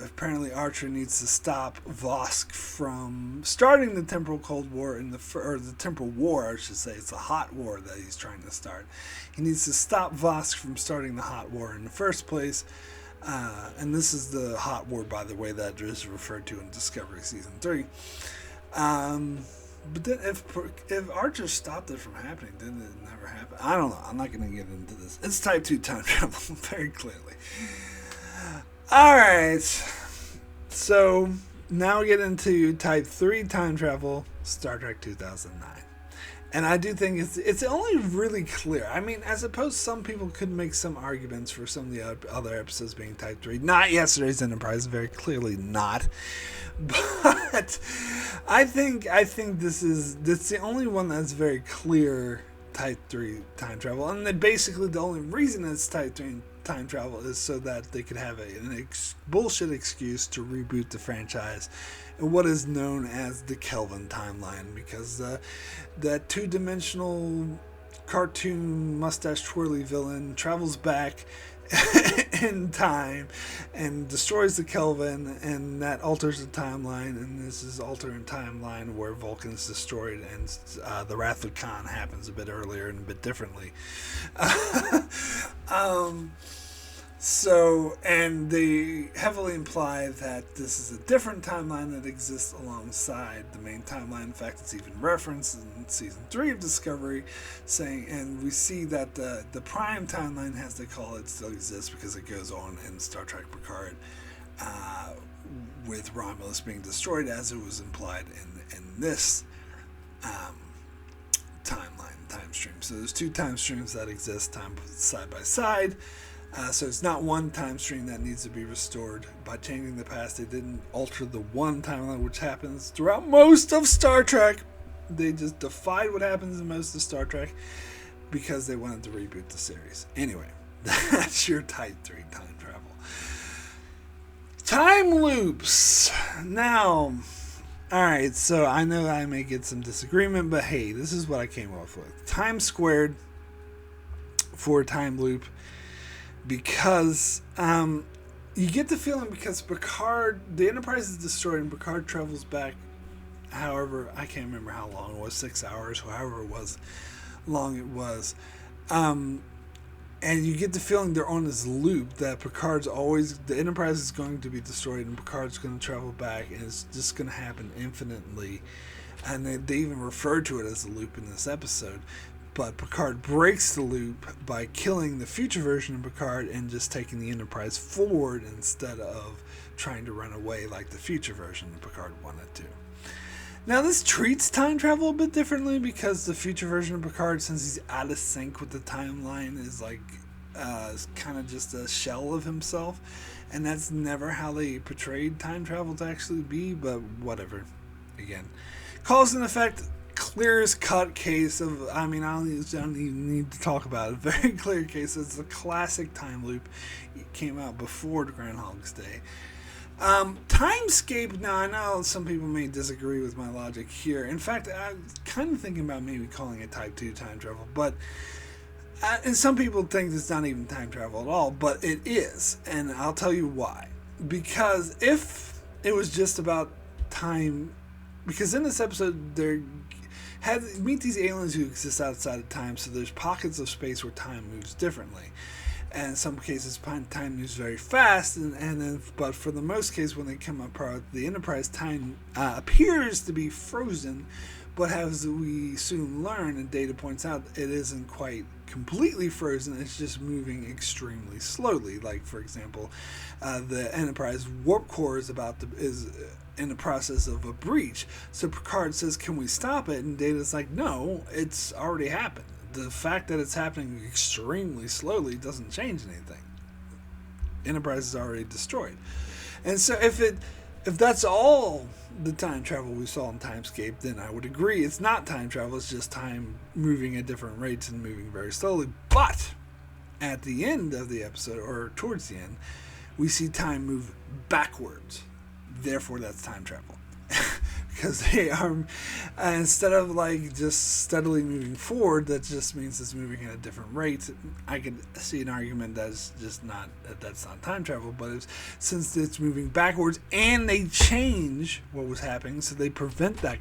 apparently Archer needs to stop Vosk from starting the Temporal Cold War or the Temporal War, I should say. It's a hot war that he's trying to start. He needs to stop Vosk from starting the hot war in the first place. And this is the hot war, by the way, that is referred to in Discovery Season 3. But then if Archer stopped it from happening, didn't it never happen? I don't know. I'm not going to get into this. It's type 2 time travel, very clearly. Alright. So, now we get into type 3 time travel, Star Trek 2009. And I do think it's only really clear. I mean, as opposed, some people could make some arguments for some of the other episodes being type 3. Not yesterday's Enterprise, very clearly not. But I think that's the only one that's very clear type 3 time travel. And then basically the only reason it's type 3 time travel is so that they could have bullshit excuse to reboot the franchise in what is known as the Kelvin timeline, because that two-dimensional cartoon mustache twirly villain travels back in time and destroys the Kelvin, and that alters the timeline, and this is altering timeline where Vulcan is destroyed, and the Wrath of Khan happens a bit earlier and a bit differently. So, and they heavily imply that this is a different timeline that exists alongside the main timeline. In fact, it's even referenced in season 3 of Discovery, saying, and we see that the prime timeline, as they call it, still exists because it goes on in Star Trek Picard, with Romulus being destroyed, as it was implied in this time stream. So there's two time streams that exist side by side. So it's not one time stream that needs to be restored. By changing the past, they didn't alter the one timeline, which happens throughout most of Star Trek. They just defied what happens in most of Star Trek because they wanted to reboot the series. Anyway, that's your type 3 time travel. Time loops. Now, alright, so I know I may get some disagreement, but hey, this is what I came up with. Time squared for a time loop. Because you get the feeling, because Picard, the Enterprise is destroyed and Picard travels back, however, I can't remember how long it was, 6 hours, however it was, long it was. And you get the feeling they're on this loop that Picard's always, the Enterprise is going to be destroyed and Picard's going to travel back, and it's just going to happen infinitely. And they even refer to it as a loop in this episode. But Picard breaks the loop by killing the future version of Picard and just taking the Enterprise forward instead of trying to run away like the future version of Picard wanted to. Now, this treats time travel a bit differently because the future version of Picard, since he's out of sync with the timeline, is like kind of just a shell of himself. And that's never how they portrayed time travel to actually be, but whatever. Again, cause and effect. Clearest cut case of, I mean, I don't even need to talk about it. Very clear case. It's a classic time loop. It came out before the Groundhog's Day. Timescape, now I know some people may disagree with my logic here. In fact, I'm kind of thinking about maybe calling it type 2 time travel, but and some people think it's not even time travel at all, but it is, and I'll tell you why. Because if it was just about time, because in this episode meet these aliens who exist outside of time, so there's pockets of space where time moves differently. And in some cases, time moves very fast, and then, but for the most case, when they come apart, the Enterprise time appears to be frozen, but as we soon learn, and Data points out, it isn't quite completely frozen, it's just moving extremely slowly. Like, for example, the Enterprise warp core is in the process of a breach. So Picard says, can we stop it? And Data's like, no, it's already happened. The fact that it's happening extremely slowly doesn't change anything. Enterprise is already destroyed. And so if that's all the time travel we saw in Timescape, then I would agree it's not time travel, it's just time moving at different rates and moving very slowly. But at the end of the episode, or towards the end, we see time move backwards. Therefore, that's time travel. Because they are, instead of like just steadily moving forward, that just means it's moving at a different rate. I could see an argument that's not time travel, but since it's moving backwards and they change what was happening, so they prevent that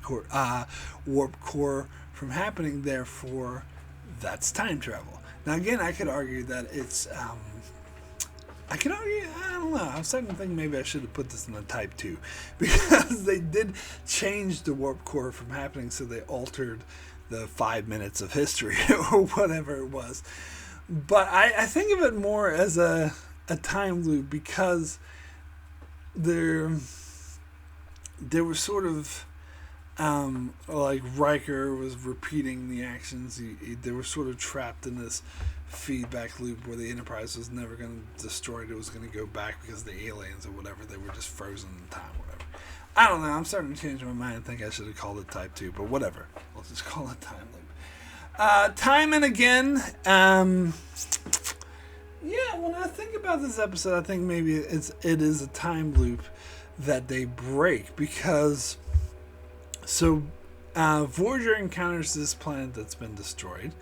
warp core from happening, therefore that's time travel. Now again, I could argue that it's I can argue, I don't know. I'm starting to think maybe I should have put this in a type 2 because they did change the warp core from happening, so they altered the 5 minutes of history or whatever it was. But I think of it more as a time loop because there was sort of like Riker was repeating the actions. They were sort of trapped in this feedback loop where the Enterprise was never going to destroy it. It was going to go back because the aliens or whatever, they were just frozen in time, whatever. I don't know. I'm starting to change my mind. I think I should have called it Type 2, but whatever. We'll just call it Time Loop. Time and again. Yeah, when I think about this episode, I think maybe it is a time loop that they break because Voyager encounters this planet that's been destroyed,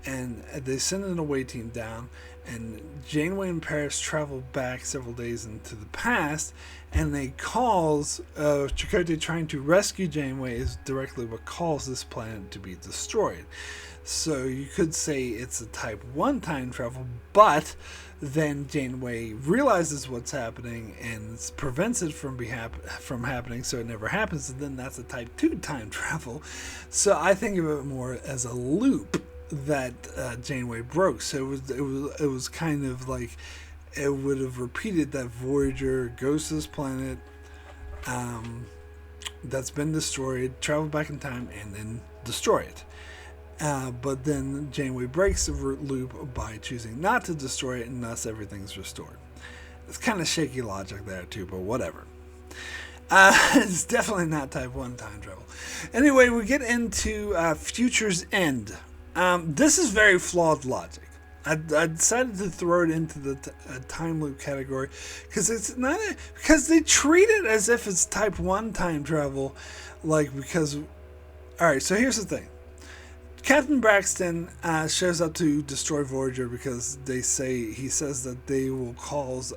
and they send an away team down, and Janeway and Paris travel back several days into the past, and they calls Chakotay trying to rescue Janeway is directly what caused this planet to be destroyed. So you could say it's a type 1 time travel, but then Janeway realizes what's happening and prevents it from happening, so it never happens, and then that's a type 2 time travel. So I think of it more as a loop that Janeway broke. So it was kind of like it would have repeated that Voyager goes to this planet that's been destroyed, travel back in time, and then destroy it. But then Janeway breaks the loop by choosing not to destroy it, and thus everything's restored. It's kind of shaky logic there too, but whatever. It's definitely not type 1 time travel. Anyway, we get into Future's End. This is very flawed logic. I decided to throw it into the time loop category because they treat it as if it's type 1 time travel, because. All right, so here's the thing. Captain Braxton shows up to destroy Voyager because he says that they will cause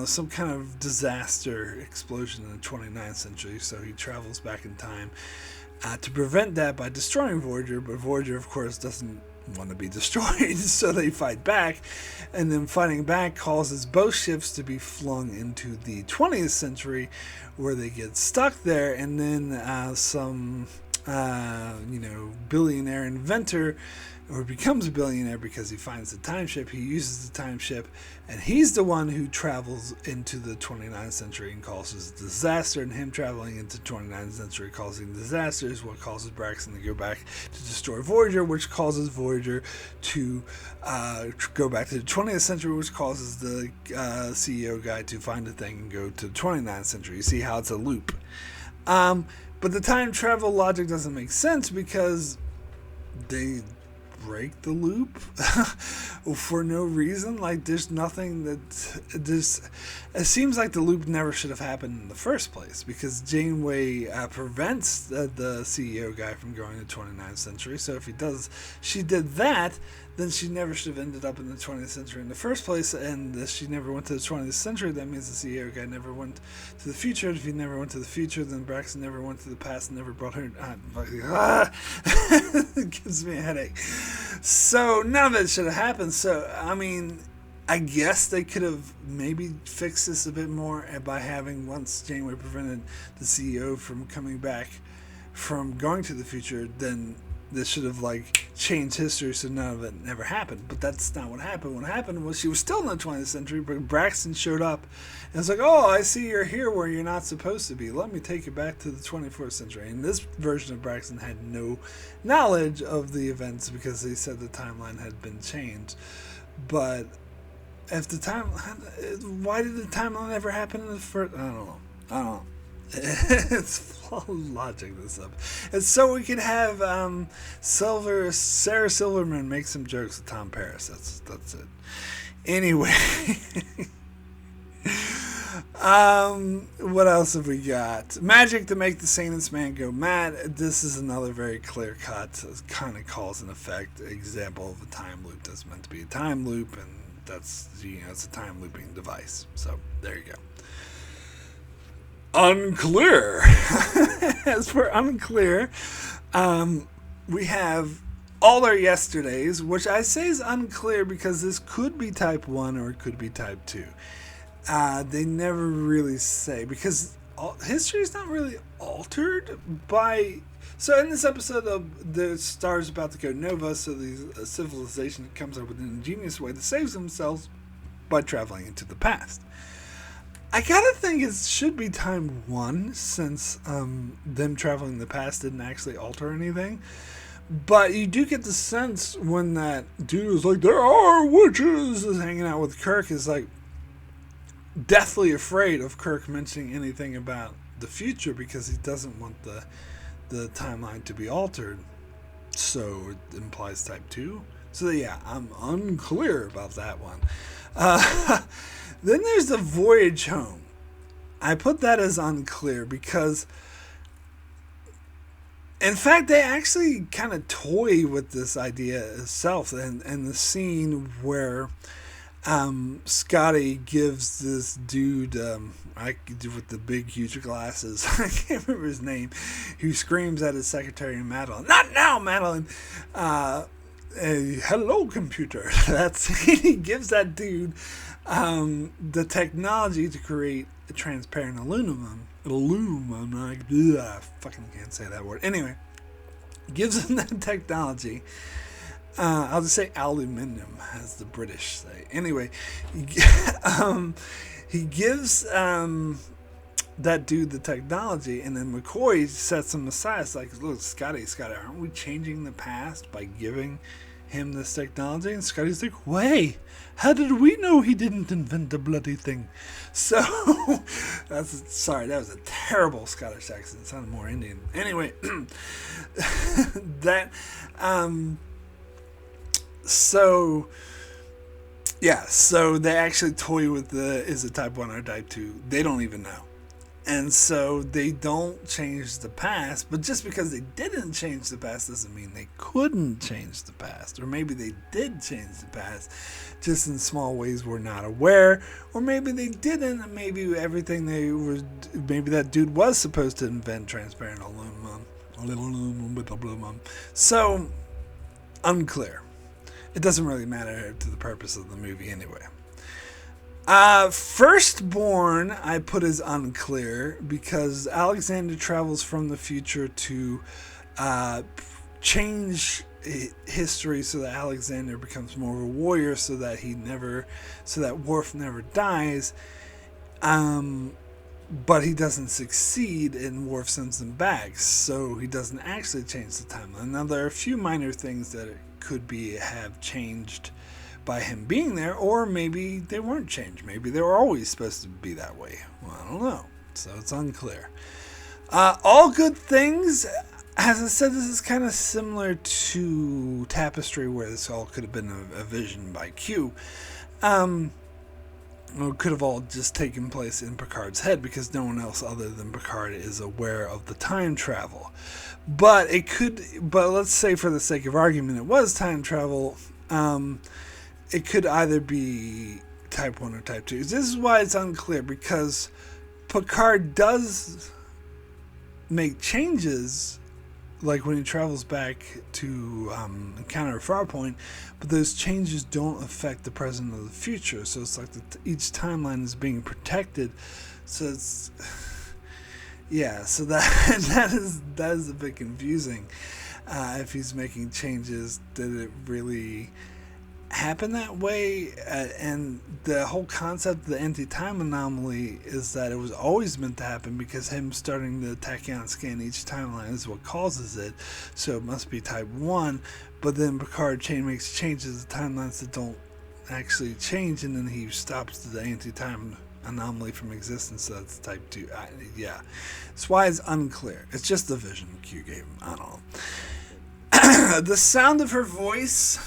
some kind of disaster explosion in the 29th century. So he travels back in time to prevent that by destroying Voyager, but Voyager, of course, doesn't want to be destroyed, so they fight back, and then fighting back causes both ships to be flung into the 20th century, where they get stuck there, and then some billionaire inventor, or becomes a billionaire because he finds the time ship. He uses the time ship, and he's the one who travels into the 29th century and causes disaster, and him traveling into the 29th century causing disaster is what causes Braxton to go back to destroy Voyager, which causes Voyager to go back to the 20th century, which causes the CEO guy to find the thing and go to the 29th century. You see how it's a loop. But the time travel logic doesn't make sense because they break the loop for no reason. There's nothing it seems like the loop never should have happened in the first place, because Janeway prevents the CEO guy from going to the 29th century. So if she did that, then she never should have ended up in the 20th century in the first place, and if she never went to the 20th century, that means the CEO guy never went to the future. If he never went to the future, then Braxton never went to the past and never brought her. It gives me a headache. So none of it should have happened. So I guess they could have maybe fixed this a bit more by having, once Janeway prevented the CEO from coming back from going to the future, then this should have changed history, so none of it never happened. But that's not what happened. What happened was she was still in the 20th century, but Braxton showed up and it's oh, I see you're here where you're not supposed to be. Let me take you back to the 24th century. And this version of Braxton had no knowledge of the events because they said the timeline had been changed. But if why did the timeline ever happen in the first? I don't know. It's flawed logic, this up. And so we can have Sarah Silverman make some jokes with Tom Paris. That's it. Anyway, what else have we got? Magic to make the sanest man go mad. This is another very clear cut, kind of cause and effect example of a time loop that's meant to be a time loop, and that's it's a time looping device. So there you go. Unclear. As for Unclear, we have all our yesterdays, which I say is unclear because this could be type 1 or it could be type 2. They never really say, because history is not really altered by... So in this episode, the star's about to go nova, so the civilization comes up with an ingenious way to save themselves by traveling into the past. I gotta think it should be time 1, since them traveling in the past didn't actually alter anything. But you do get the sense when that dude is like, there are witches, is hanging out with Kirk, is like deathly afraid of Kirk mentioning anything about the future because he doesn't want the timeline to be altered. So it implies type 2. So yeah, I'm unclear about that one. Then there's the voyage home. I put that as unclear because, in fact, they actually kind of toy with this idea itself, and the scene where Scotty gives this dude, with the big, huge glasses, I can't remember his name, who screams at his secretary, Madeline, "Not now, Madeline! Hello, computer." He gives that dude the technology to create a transparent aluminum. I fucking can't say that word. Anyway, gives him that technology. I'll just say aluminium, as the British say. Anyway, he gives that dude the technology, and then McCoy sets him aside. It's like, look, Scotty, aren't we changing the past by giving him this technology? And Scotty's like, wait, how did we know he didn't invent the bloody thing? So, that was a terrible Scottish accent. It sounded more Indian. Anyway, so they actually toy with is it type 1 or type 2? They don't even know. And so they don't change the past, but just because they didn't change the past doesn't mean they couldn't change the past. Or maybe they did change the past, just in small ways we're not aware. Or maybe they didn't, and maybe maybe that dude was supposed to invent transparent aluminum. So, unclear. It doesn't really matter to the purpose of the movie anyway. Firstborn I put as unclear because Alexander travels from the future to change history so that Alexander becomes more of a warrior, so that Worf never dies. But he doesn't succeed, and Worf sends him back, so he doesn't actually change the timeline. Now there are a few minor things that could have changed by him being there, or maybe they weren't changed. Maybe they were always supposed to be that way. Well, I don't know. So it's unclear. All good things. As I said, this is kind of similar to Tapestry, where this all could have been a vision by Q. It could have all just taken place in Picard's head because no one else other than Picard is aware of the time travel. But let's say for the sake of argument, it was time travel. It could either be type 1 or type 2. This is why it's unclear, because Picard does make changes, like when he travels back to encounter a Farpoint, but those changes don't affect the present or the future. So it's like each timeline is being protected. So it's... Yeah, so that is a bit confusing. If he's making changes, did it really happen that way? And the whole concept of the anti-time anomaly is that it was always meant to happen because him starting the tachyon scan each timeline is what causes it. So it must be type 1. But then Picard makes changes to timelines that don't actually change, and then he stops the anti-time anomaly from existence, so that's type 2. Yeah. That's why it's unclear. It's just the vision Q gave him. I don't know. The sound of her voice...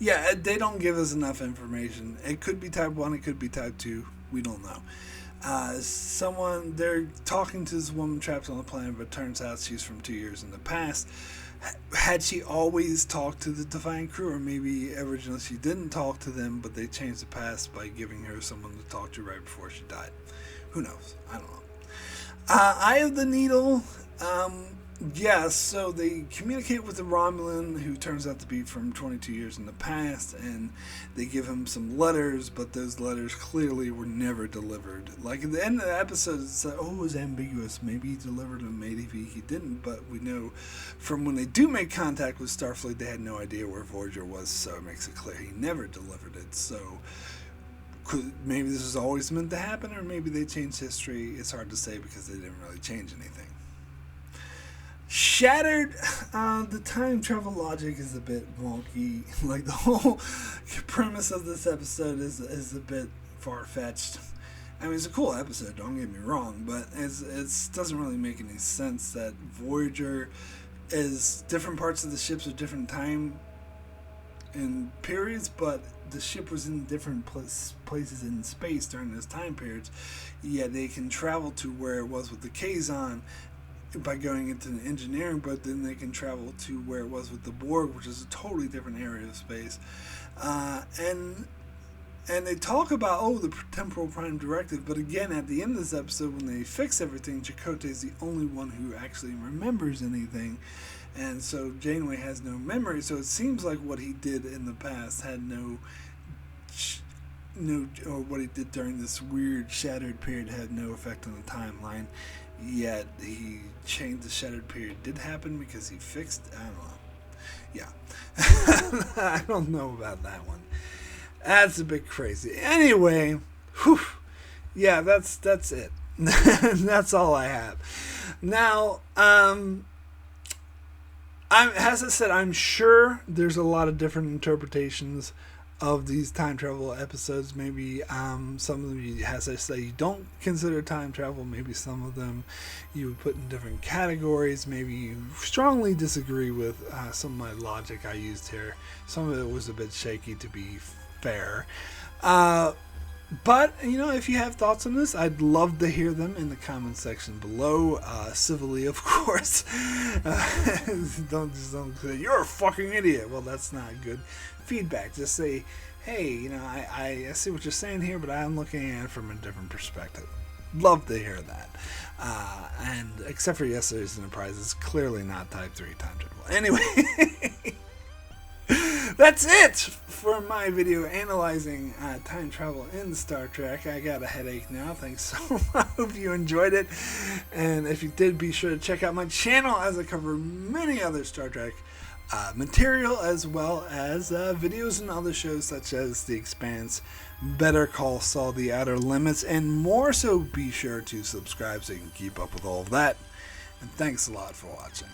yeah, they don't give us enough information. It could be type 1, it could be type 2. We don't know. They're talking to this woman trapped on the planet, but it turns out she's from 2 years in the past. Had she always talked to the Defiant crew, or maybe originally she didn't talk to them, but they changed the past by giving her someone to talk to right before she died? Who knows? I don't know. Eye of the Needle. Yeah, so they communicate with the Romulan, who turns out to be from 22 years in the past, and they give him some letters, but those letters clearly were never delivered. Like at the end of the episode, it's like, oh, it was ambiguous. Maybe he delivered them, maybe he didn't, but we know from when they do make contact with Starfleet, they had no idea where Voyager was, so it makes it clear he never delivered it. So maybe this was always meant to happen, or maybe they changed history. It's hard to say because they didn't really change anything. Shattered, the time travel logic is a bit wonky. Like the whole premise of this episode is a bit far-fetched. I mean, it's a cool episode, don't get me wrong, but it doesn't really make any sense that Voyager is different parts of the ships are different time and periods, but the ship was in different places in space during those time periods. Yet they can travel to where it was with the Kazon by going into the engineering, but then they can travel to where it was with the Borg, which is a totally different area of space. And they talk about, the temporal prime directive, but again, at the end of this episode, when they fix everything, Chakotay is the only one who actually remembers anything, and so Janeway has no memory, so it seems like what he did in the past had or what he did during this weird shattered period had no effect on the timeline. Yet he changed the shattered period did happen because he fixed. I don't know. Yeah, I don't know about that one. That's a bit crazy. Anyway, whew, yeah, that's it. That's all I have. Now, as I said, I'm sure there's a lot of different interpretations of these time travel episodes. Maybe some of them, as I say, you don't consider time travel. Maybe some of them you would put in different categories. Maybe you strongly disagree with some of my logic I used here. Some of it was a bit shaky, to be fair. But, if you have thoughts on this, I'd love to hear them in the comment section below. Civilly, of course. Don't say, you're a fucking idiot. Well, that's not good feedback. Just say, hey, I see what you're saying here, but I'm looking at it from a different perspective. Love to hear that. And except for yesterday's Enterprise, it's clearly not Type 3 time travel. Anyway. That's it for my video analyzing time travel in Star Trek. I got a headache now. Thanks so much. I hope you enjoyed it. And if you did, be sure to check out my channel as I cover many other Star Trek material, as well as videos and other shows such as The Expanse, Better Call Saul, The Outer Limits, and more. So be sure to subscribe so you can keep up with all of that. And thanks a lot for watching.